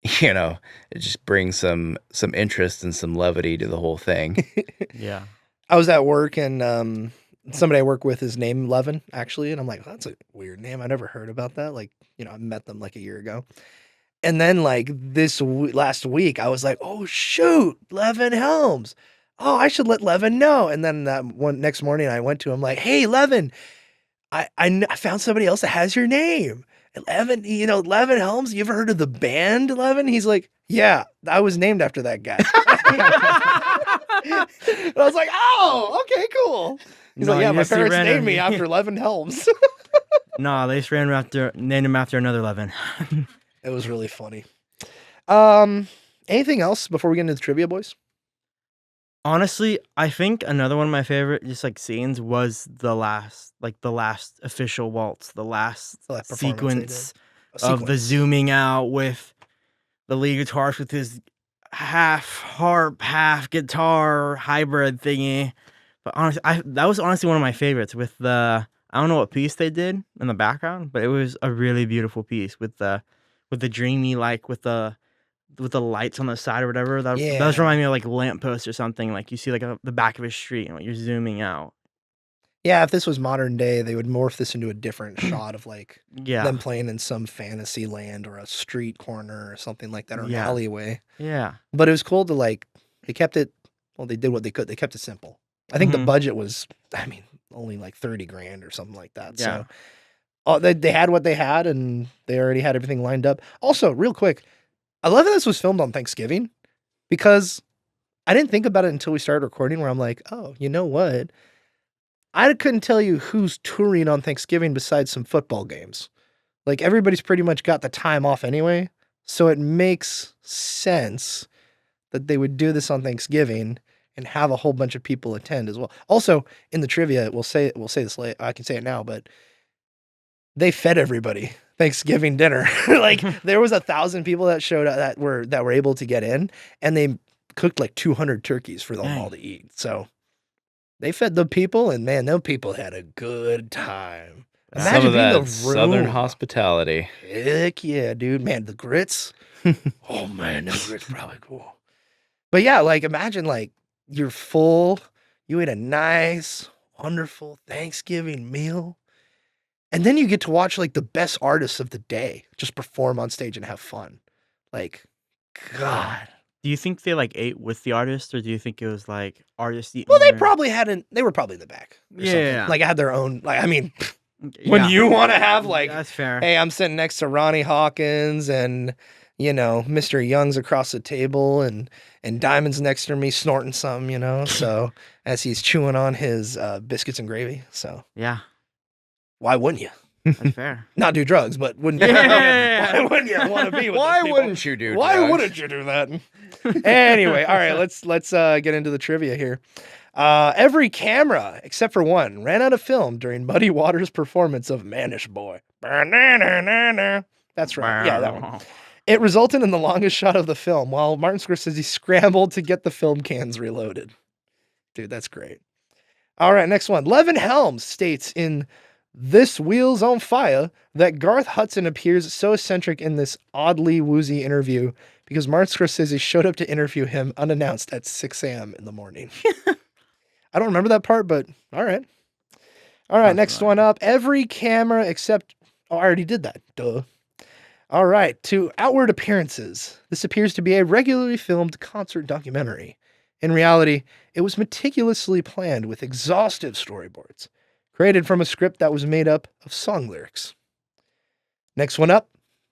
it just brings some interest and some levity to the whole thing. Yeah. I was at work and somebody I work with is named Levin, actually. And I'm like, that's a weird name. I never heard about that. Like, I met them like a year ago. And then like last week, I was like, oh, shoot, Levin Helms. Oh, I should let Levin know. And then that next morning I went to him like, hey, Levin, I found somebody else that has your name. And Levin, Levin Helms, you ever heard of the band Levin? He's like, yeah, I was named after that guy. And I was like, oh, okay, cool. He's No, like, yeah, you my just parents ran named him. me after Levin Helms. No, they just named him after another Levin. It was really funny. Anything else before we get into the trivia, boys? Honestly, I think another one of my favorite just like scenes was the last official waltz, the last The last performance they sequence did. A of the zooming out with the lead guitarist with his half harp, half guitar hybrid thingy. But honestly, that was honestly one of my favorites with the, I don't know what piece they did in the background, but it was a really beautiful piece with the dreamy, like with the lights on the side or whatever. That does Yeah. remind me of like lamppost or something. Like you see like the back of a street and like, you're zooming out. Yeah, if this was modern day, they would morph this into a different shot of like Yeah. them playing in some fantasy land or a street corner or something like that, or an Yeah. alleyway. Yeah. But it was cool to like, they kept it, well, they did what they could. They kept it simple. I think the Mhm. budget was, only like 30 grand or something like that. Yeah. So they had what they had and they already had everything lined up. Also, real quick, I love that this was filmed on Thanksgiving because I didn't think about it until we started recording, where I'm like, oh, you know what? I couldn't tell you who's touring on Thanksgiving besides some football games. Like, everybody's pretty much got the time off anyway. So it makes sense that they would do this on Thanksgiving and have a whole bunch of people attend as well. Also, in the trivia, we'll say this later. I can say it now, but they fed everybody Thanksgiving dinner. Like, there was 1,000 people that showed up that were able to get in, and they cooked like 200 turkeys for them Dang. all to eat. So they fed the people, and man, those people had a good time. Some Imagine of being that the Southern room. hospitality. Heck yeah, dude. Man, the grits. Oh man, the grits probably cool. But yeah, like, imagine like you're full, you ate a nice, wonderful Thanksgiving meal, and then you get to watch like the best artists of the day just perform on stage and have fun. Like, God. Do you think they like ate with the artist, or do you think it was like artist eating? Well, they their- probably they were probably in the back. Or something. Yeah. Like, I had their own, like, when Yeah. you want to have like, That's fair. hey, I'm sitting next to Ronnie Hawkins and, Mr. Young's across the table and Diamond's next to me snorting something, so as he's chewing on his biscuits and gravy. So Yeah, why wouldn't you? that's fair. Not do drugs, but wouldn't you? Yeah. Why wouldn't you want to be with Why those people? wouldn't you do Why drugs? wouldn't you do that? Anyway, all right, let's get into the trivia here. Every camera, except for one, ran out of film during Muddy Waters' performance of Manish Boy. That's right. Yeah, that one. It resulted in the longest shot of the film, while Martin Scorsese scrambled to get the film cans reloaded. Dude, that's great. All right, next one. Levin Helms states in This Wheel's on Fire that Garth Hudson appears so eccentric in this oddly woozy interview because Martin Scorsese showed up to interview him unannounced at 6 a.m. in the morning. I don't remember that part, but all right. All right, That's next right. one up. Every camera except... Oh, I already did that. Duh. All right, to outward appearances. This appears to be a regularly filmed concert documentary. In reality, it was meticulously planned with exhaustive storyboards, created from a script that was made up of song lyrics. Next one up.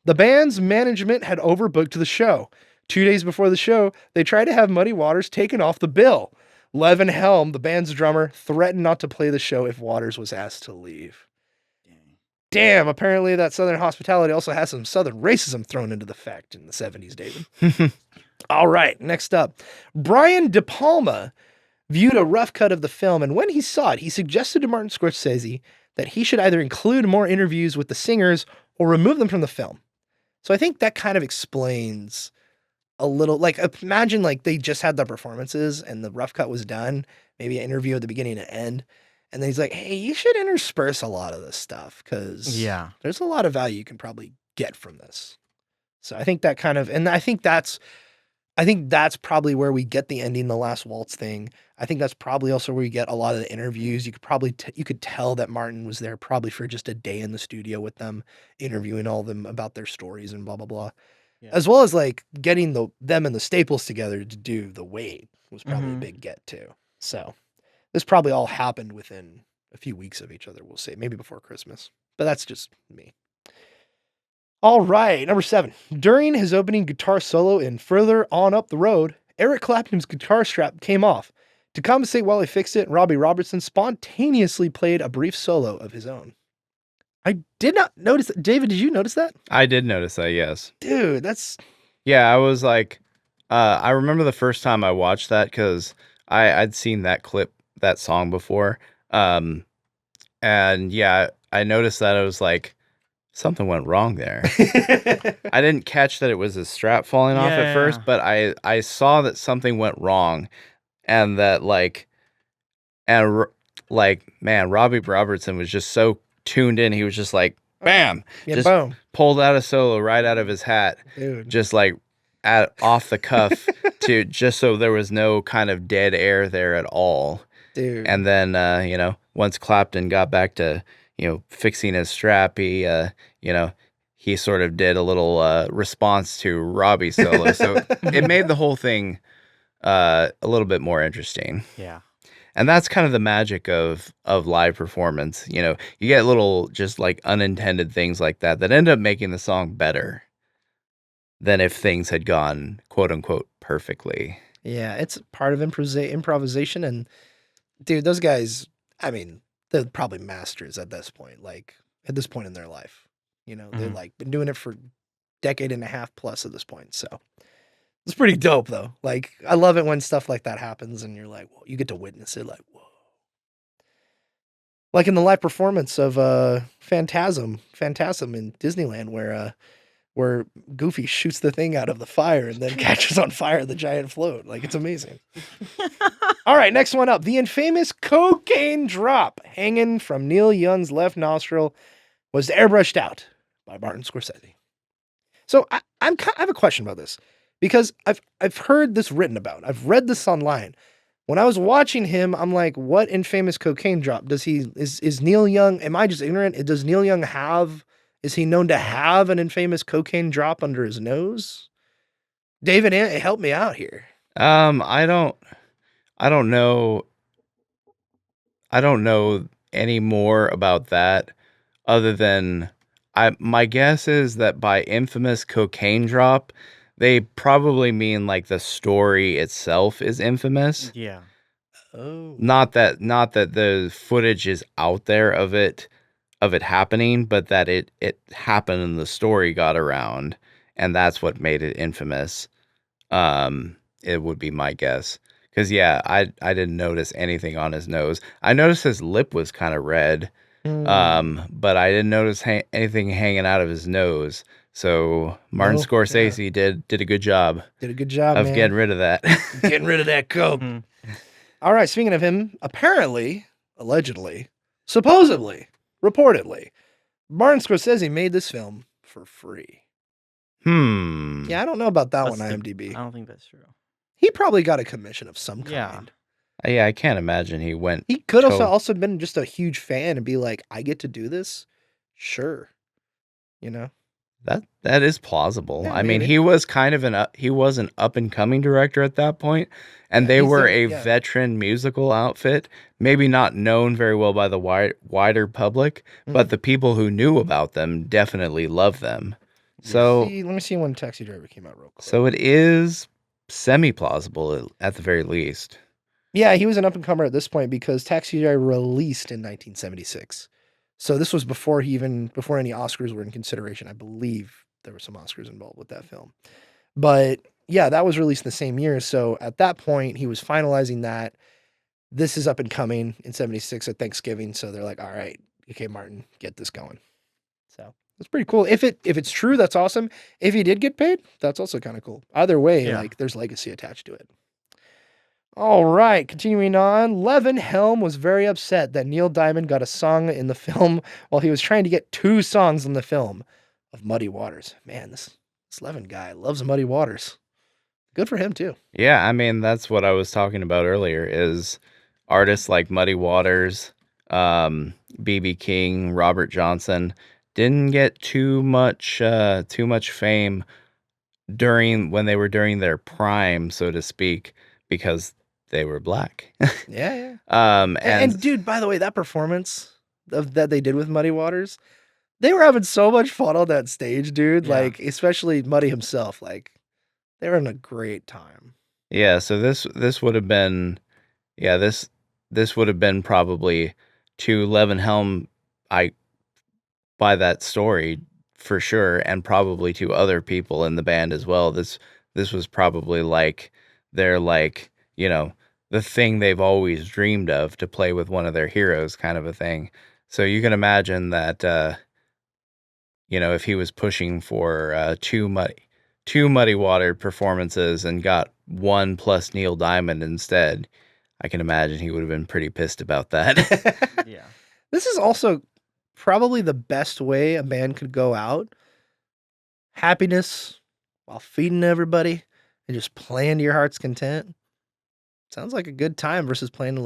The band's management had overbooked the show. 2 days before the show, they tried to have Muddy Waters taken off the bill. Levin Helm, the band's drummer, threatened not to play the show if Waters was asked to leave. Damn, apparently that Southern hospitality also has some Southern racism thrown into the fact in the 70s, David. All right, next up. Brian De Palma viewed a rough cut of the film, and when he saw it, he suggested to Martin Scorsese that he should either include more interviews with the singers or remove them from the film. So I think that kind of explains a little, like, imagine like they just had the performances and the rough cut was done, maybe an interview at the beginning and end. And then he's like, hey, you should intersperse a lot of this stuff because there's a lot of value you can probably get from this. So I think that kind of, and I think that's probably where we get the ending, the Last Waltz thing. I think that's probably also where you get a lot of the interviews. You could probably, you could tell that Martin was there probably for just a day in the studio with them, interviewing all of them about their stories and blah, blah, blah. Yeah. As well as like getting them and the Staples together to do The Wait was probably a big get too. So this probably all happened within a few weeks of each other, we'll say, maybe before Christmas. But that's just me. All right, number 7. During his opening guitar solo in Further On Up the Road, Eric Clapton's guitar strap came off. To compensate while he fixed it, Robbie Robertson spontaneously played a brief solo of his own. I did not notice that. David, did you notice that? I did notice that, yes. Dude, that's... Yeah, I was like... I remember the first time I watched that because I'd seen that clip, that song before. And yeah, I noticed that. I was like, something went wrong there. I didn't catch that it was a strap falling off at first, but I saw that something went wrong. And that man, Robbie Robertson was just so tuned in. He was just like, bam, just boom. Pulled out a solo right out of his hat. Dude. Just like off the cuff to just so there was no kind of dead air there at all. Dude. And then, once Clapton got back to, fixing his strap, he sort of did a little response to Robbie's solo. So it made the whole thing a little bit more interesting. Yeah. And that's kind of the magic of live performance. You get little just like unintended things like that end up making the song better than if things had gone quote unquote perfectly. Yeah, it's part of improvisation. And dude, those guys, I mean, they're probably masters at this point, like at this point in their life. They're like been doing it for decade and a half plus at this point. So it's pretty dope though. Like I love it when stuff like that happens and you're like, well, you get to witness it like, whoa. Like in the live performance of Phantasm in Disneyland where Goofy shoots the thing out of the fire and then catches on fire the giant float. Like it's amazing. All right, next one up. The infamous cocaine drop hanging from Neil Young's left nostril was airbrushed out by Martin Scorsese. So I have a question about this because I've heard this written about. I've read this online. When I was watching him, I'm like, what infamous cocaine drop? Is Neil Young, am I just ignorant? Does Neil Young is he known to have an infamous cocaine drop under his nose? David, help me out here. I don't know any more about that other than my guess is that by infamous cocaine drop, they probably mean like the story itself is infamous. Yeah. Oh. Not that the footage is out there of it happening, but that it happened and the story got around, and that's what made it infamous. It would be my guess. Because, yeah, I didn't notice anything on his nose. I noticed his lip was kind of red, but I didn't notice anything hanging out of his nose. So Martin Scorsese did a good job. Did a good job, of man. Getting rid of that. Getting rid of that coke. All right, speaking of him, apparently, allegedly, supposedly, reportedly, Martin Scorsese made this film for free. Yeah, I don't know about that one, IMDb. I don't think that's true. He probably got a commission of some kind. Yeah, I can't imagine he went. He could have also been just a huge fan and be like, I get to do this? Sure. That is plausible. Yeah, I mean, he was kind of an up and coming director at that point, and they were a veteran musical outfit, maybe not known very well by the wider public, but the people who knew about them definitely loved them. So let me see when Taxi Driver came out real quick. so it is semi-plausible at the very least. Yeah, he was an up-and-comer at this point because Taxi Driver released in 1976. So this was before any Oscars were in consideration. I believe there were some Oscars involved with that film. But yeah, that was released in the same year. So at that point, he was finalizing that. This is up and coming in 76 at Thanksgiving. So they're like, all right, okay, Martin, get this going. So it's pretty cool. If it's true, that's awesome. If he did get paid, that's also kind of cool. Either way, Yeah. like there's legacy attached to it. All right, continuing on. Levin Helm was very upset that Neil Diamond got a song in the film while he was trying to get 2 songs in the film of Muddy Waters. Man, this Levin guy loves Muddy Waters. Good for him too. Yeah, I mean, that's what I was talking about earlier is artists like Muddy Waters, B.B. King, Robert Johnson didn't get too much fame when they were during their prime, so to speak, because they were black. Yeah. And And dude, by the way, that performance that they did with Muddy Waters, they were having so much fun on that stage, dude. Yeah. Like, especially Muddy himself. Like, they were having a great time. yeah, so this would have been this would have been probably to Levin Helm by that story for sure, and probably to other people in the band as well. This was probably like their the thing they've always dreamed of, to play with one of their heroes, kind of a thing. So you can imagine that if he was pushing for two Muddy Water performances and got 1 plus Neil Diamond instead, I can imagine he would have been pretty pissed about that. Yeah. This is also probably the best way a band could go out. Happiness while feeding everybody and just playing to your heart's content. Sounds like a good time versus playing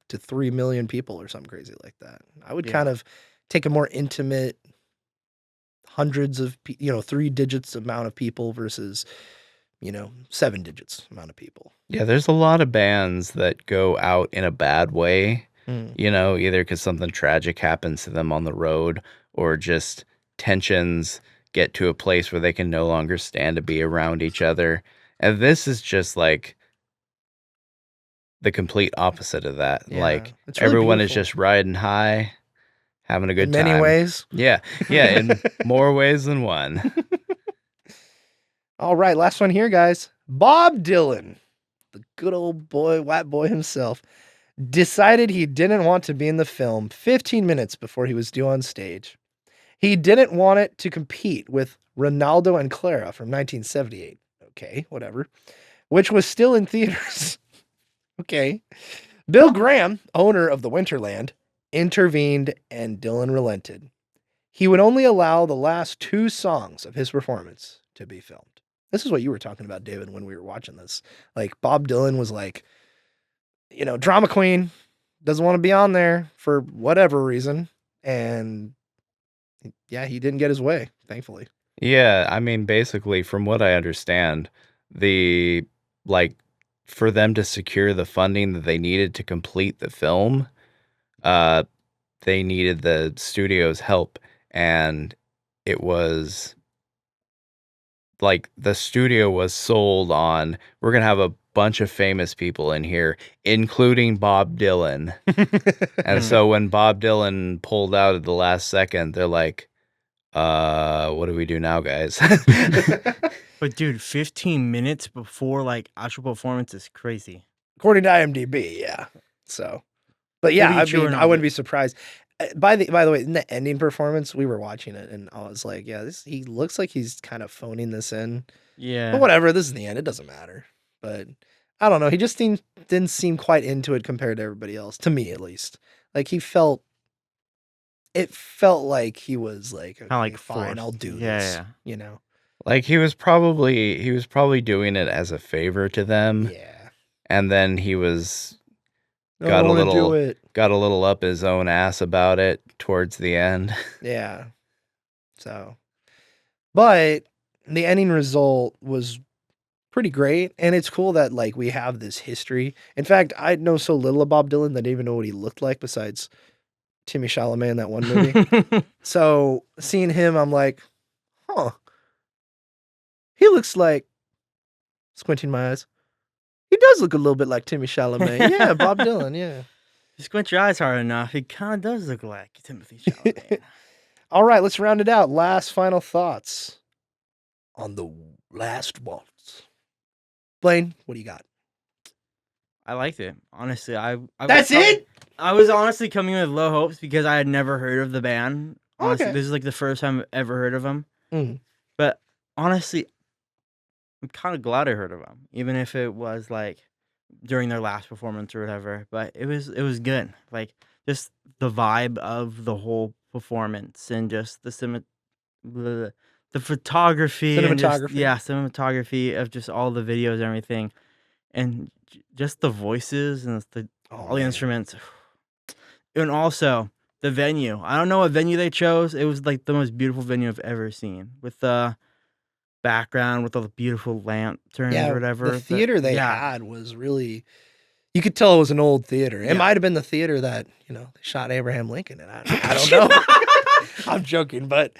to 3 million people or something crazy like that. I would Yeah. kind of take a more intimate hundreds of 3 digits amount of people versus 7 digits amount of people. Yeah, there's a lot of bands that go out in a bad way, Mm. either because something tragic happens to them on the road, or just tensions get to a place where they can no longer stand to be around each other. And this is just like the complete opposite of that. Yeah, Like, it's really everyone is beautiful. just riding high, having a good In many time. ways. Yeah, in more ways than one. All right, last one here, guys. Bob Dylan, the good old boy, white boy himself, decided he didn't want to be in the film 15 minutes before he was due on stage. He didn't want it to compete with Ronaldo and Clara from 1978. Okay, whatever. Which was still in theaters. Okay. Bill Graham, owner of the Winterland, intervened and Dylan relented. He would only allow the last 2 songs of his performance to be filmed. This is what you were talking about, David, when we were watching this. Like, Bob Dylan was like, drama queen, doesn't want to be on there for whatever reason. And yeah, he didn't get his way, thankfully. Yeah, I mean, basically, from what I understand, for them to secure the funding that they needed to complete the film, they needed the studio's help, and it was like the studio was sold on, we're gonna have a bunch of famous people in here, including Bob Dylan. And so when Bob Dylan pulled out at the last second, they're like, what do we do now, guys? But dude, 15 minutes before actual performance is crazy. According to IMDb, yeah. So, but yeah, Maybe I true or mean, not, I wouldn't but- be surprised. By the way, in the ending performance, we were watching it, and I was like, yeah, he looks like he's kind of phoning this in. Yeah. But whatever, this is the end. It doesn't matter. But I don't know. He just didn't seem quite into it compared to everybody else, to me at least. Like, it felt like he was like, okay, like fine, forced. I'll do Yeah, this. yeah. Like, he was probably doing it as a favor to them, Yeah. and then he was I got a wanna do little it. up his own ass about it towards the end. Yeah. So, but the ending result was pretty great, and it's cool that we have this history. In fact, I know so little of Bob Dylan that I didn't even know what he looked like besides Timmy Chalamet in that one movie. So seeing him, I'm like, huh, He looks like, squinting my eyes, he does look a little bit like Timmy Chalamet. Yeah, Bob Dylan, yeah. You squint your eyes hard enough, he kind of does look like Timothy Chalamet. All right, let's round it out. Last final thoughts on the Last Waltz. Blaine, what do you got? I liked it. Honestly, I That's it? I was honestly coming with low hopes because I had never heard of the band. Honestly, Okay. this is like the first time I've ever heard of them. Mhm. But honestly, I'm kind of glad I heard of them, even if it was like during their last performance or whatever. But it was good. Like just the vibe of the whole performance and just the photography, and just, Cinematography. cinematography of just all the videos and everything, and just the voices and all the instruments, and also the venue. I don't know what venue they chose. It was like the most beautiful venue I've ever seen, with the background with all the beautiful lanterns or whatever. The theater they had was really, you could tell it was an old theater. It Yeah. might have been the theater that, they shot Abraham Lincoln in. I don't know. I'm joking, but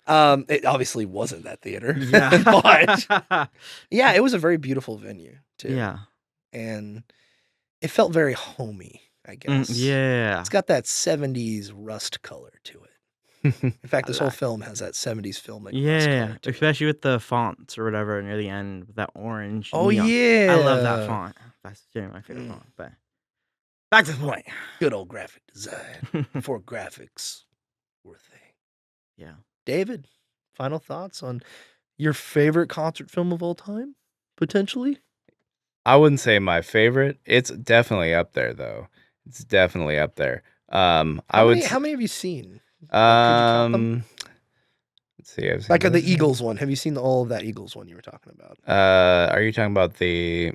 it obviously wasn't that theater. Yeah. But yeah, it was a very beautiful venue too. Yeah. And it felt very homey, I guess. Yeah. It's got that 70s rust color to it. In fact, this whole film has that 70s film rust Yeah, color to it. especially with the fonts or whatever near the end with that orange. Oh, neon. yeah. I love that font. That's generally my favorite font. But back to the point. Good old graphic design before graphics were a thing. Yeah. David, final thoughts on your favorite concert film of all time, potentially? I wouldn't say my favorite. It's definitely up there, though. It's definitely up there. How many have you seen? Could you count them? Let's see. I've seen Like the those. Eagles one. Have you seen all of that Eagles one you were talking about? Are you talking about the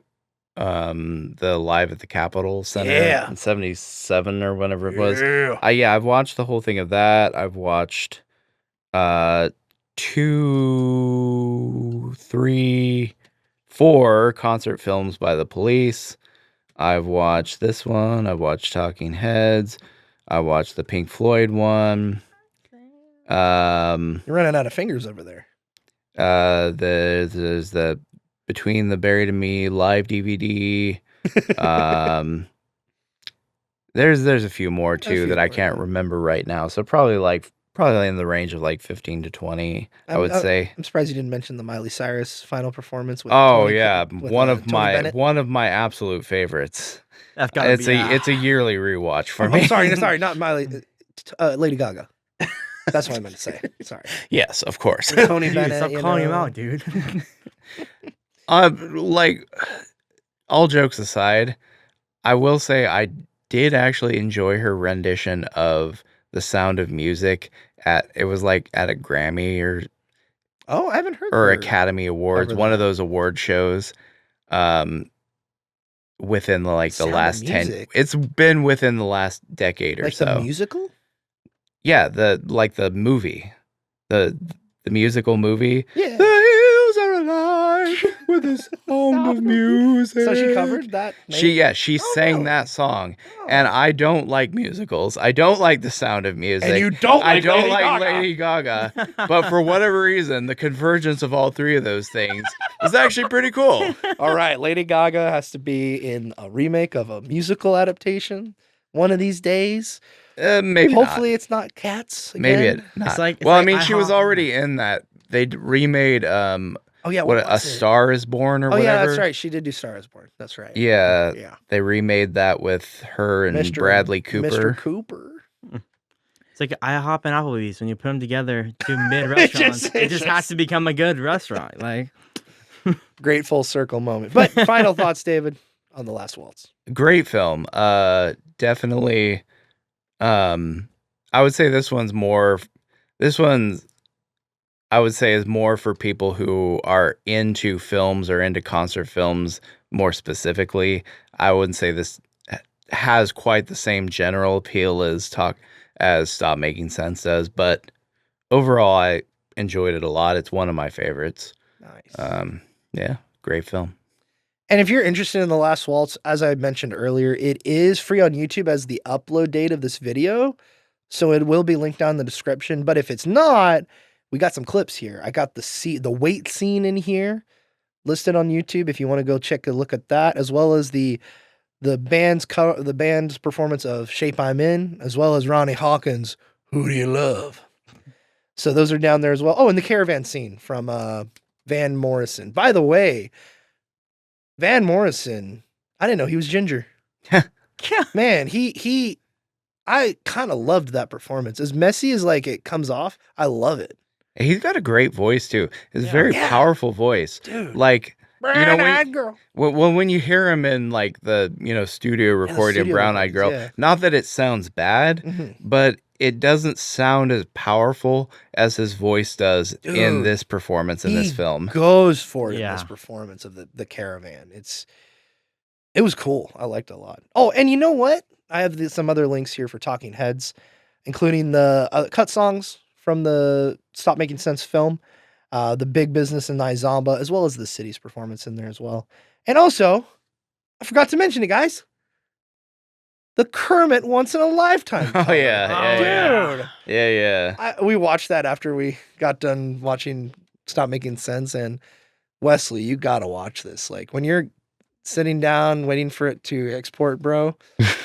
Live at the Capitol Center Yeah. in 77 or whenever it was? Yeah. Yeah, I've watched the whole thing of that. I've watched 2, 3, 4 concert films by the Police. I've watched this one. I've watched Talking Heads. I watched the Pink Floyd one. You're running out of fingers over there. There's the Between the Buried and Me live DVD. There's a few more too that I can't remember right now. So probably in the range of like 15 to 20, I would say. I'm surprised you didn't mention the Miley Cyrus final performance with Oh Tony, yeah, with, one Tony of my absolute favorites. That's gotta be It's a yearly rewatch for me. I'm sorry, not Miley. Lady Gaga. That's what I meant to say. Sorry. Yes, of course. Tony Dude, Bennett. stop calling him out, dude. Like, all jokes aside, I will say I did actually enjoy her rendition of The Sound of Music it was like at a Grammy Oh, I haven't heard or her Academy Awards, cover one of that. those award shows. Within the Sound of last 10, Music? it's been within the last decade or Like so. the musical? Yeah, the movie, the musical movie. Yeah. The hills are alive with the sound of music. So she covered that? She Oh, sang really? that song, Oh. and I don't like musicals. I don't like The Sound of Music. And you don't I like don't Lady like Gaga. Lady Gaga. But for whatever reason, the convergence of all three of those things is actually pretty cool. All right, Lady Gaga has to be in a remake of a musical adaptation one of these days. Maybe Hopefully it's not Cats again. Maybe it not. It's like- well, I like mean, she was IHOP. already in that. They remade Oh yeah, what what A was it? Star Is Born or Oh whatever. yeah, that's right. She did do Star Is Born. That's right. Yeah, Yeah. they remade that with her and Mr. Bradley Cooper. Mr. Cooper. It's like IHOP and Applebee's. When you put them together, two mid restaurants, just- it it just just- has to become a good restaurant. Like, Great full circle moment. But final thoughts, David, on The Last Waltz. Great film. Definitely. I would say this one's I would say is more for people who are into films or into concert films more specifically. I wouldn't say this has quite the same general appeal as Stop Making Sense does, but overall I enjoyed it a lot. It's one of my favorites. Nice. Yeah, great film. And if you're interested in The Last Waltz, as I mentioned earlier, it is free on YouTube as the upload date of this video. So it will be linked down in the description. But if it's not, we got some clips here. I got the wait scene in here listed on YouTube if you want to go check a look at that, as well as the band's performance of Shape I'm In, as well as Ronnie Hawkins' Who Do You Love? So those are down there as well. Oh, and the Caravan scene from Van Morrison. By the way, Van Morrison, I didn't know he was ginger. Yeah. Man, I kind of loved that performance. As messy as like it comes off, I love it. He's got a great voice too. It's a very Yeah. powerful voice. Dude. Like, Brown-eyed girl. when you hear him in like the, studio recording of studio Brown Eyed Girl, recordings, yeah. not that it sounds bad, Mhm. but it doesn't sound as powerful as his voice does in Dude, this performance in this film. Goes for it in Yeah. this performance of the Caravan. It was cool. I liked it a lot. Oh, and you know what? I have some other links here for Talking Heads, including the cut songs from the Stop Making Sense film, the Big Business and Izamba, as well as the city's performance in there as well. And also, I forgot to mention it, guys. The Kermit Once in a Lifetime. Oh, cover. yeah, Dude. Yeah. We watched that after we got done watching Stop Making Sense. And Wesley, you got to watch this. Like when you're sitting down waiting for it to export, bro,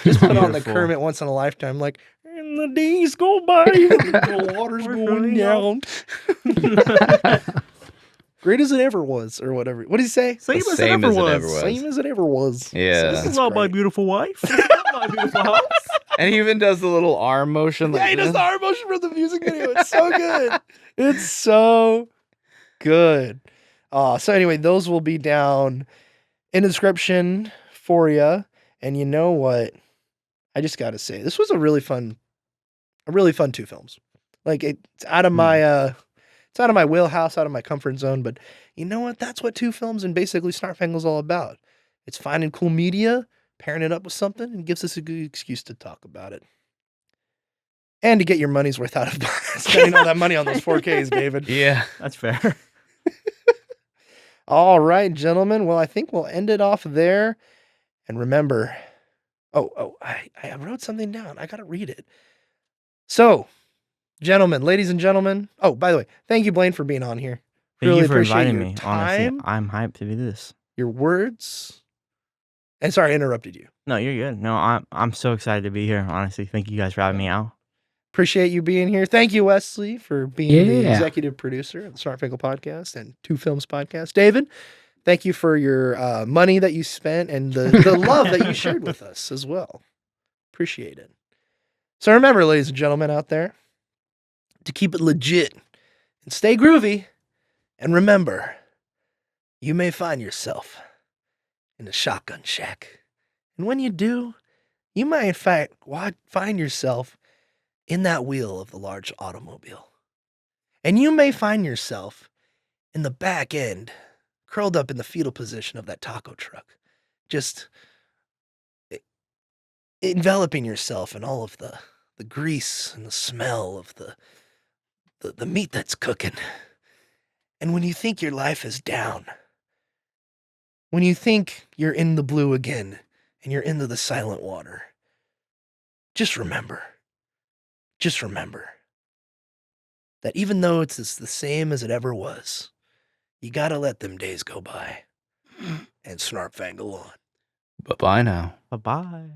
just put on the Beautiful. Kermit Once in a Lifetime. Like, and the days go by, the water's going down. Great as it ever was, or whatever. What did he say? Same The as same it as it ever ever was. was. Same as it ever was. Yeah. This That's is not my great. beautiful wife. This is not my beautiful house. And he even does the little arm motion. Like Yeah, he does this. the arm motion for the music video. It's so good. It's so good. So anyway, those will be down in the description for you. And you know what? I just got to say, this was a really fun 2 films. Like it's out of my wheelhouse, out of my comfort zone. But you know what? That's what 2 films and basically Snarp Fangle's all about. It's finding cool media, pairing it up with something, and gives us a good excuse to talk about it. And to get your money's worth out of spending all that money on those 4Ks, David. Yeah. That's fair. All right, gentlemen. Well, I think we'll end it off there. And remember, I wrote something down. I got to read it. So, gentlemen, ladies and gentlemen. Oh, by the way, thank you, Blaine, for being on here. Thank Really you for appreciate inviting your me. time, Honestly, I'm hyped to do this. your words. And sorry, I interrupted you. No, you're good. No, I'm so excited to be here. Honestly, thank you guys for having me out. Appreciate you being here. Thank you, Wesley, for being the Yeah. executive producer of the Snarp Fangle Podcast and 2 Films Podcast. David, thank you for your money that you spent and the love that you shared with us as well. Appreciate it. So remember, ladies and gentlemen out there, to keep it legit and stay groovy. And remember, you may find yourself in a shotgun shack. And when you do, you might in fact find yourself in that wheel of the large automobile. And you may find yourself in the back end, curled up in the fetal position of that taco truck, just enveloping yourself in all of the grease and the smell of the meat that's cooking. And when you think your life is down, when you think you're in the blue again and you're into the silent water, just remember that even though it's the same as it ever was, you gotta let them days go by and Snarp Fangle on. Bye-bye now. Bye-bye.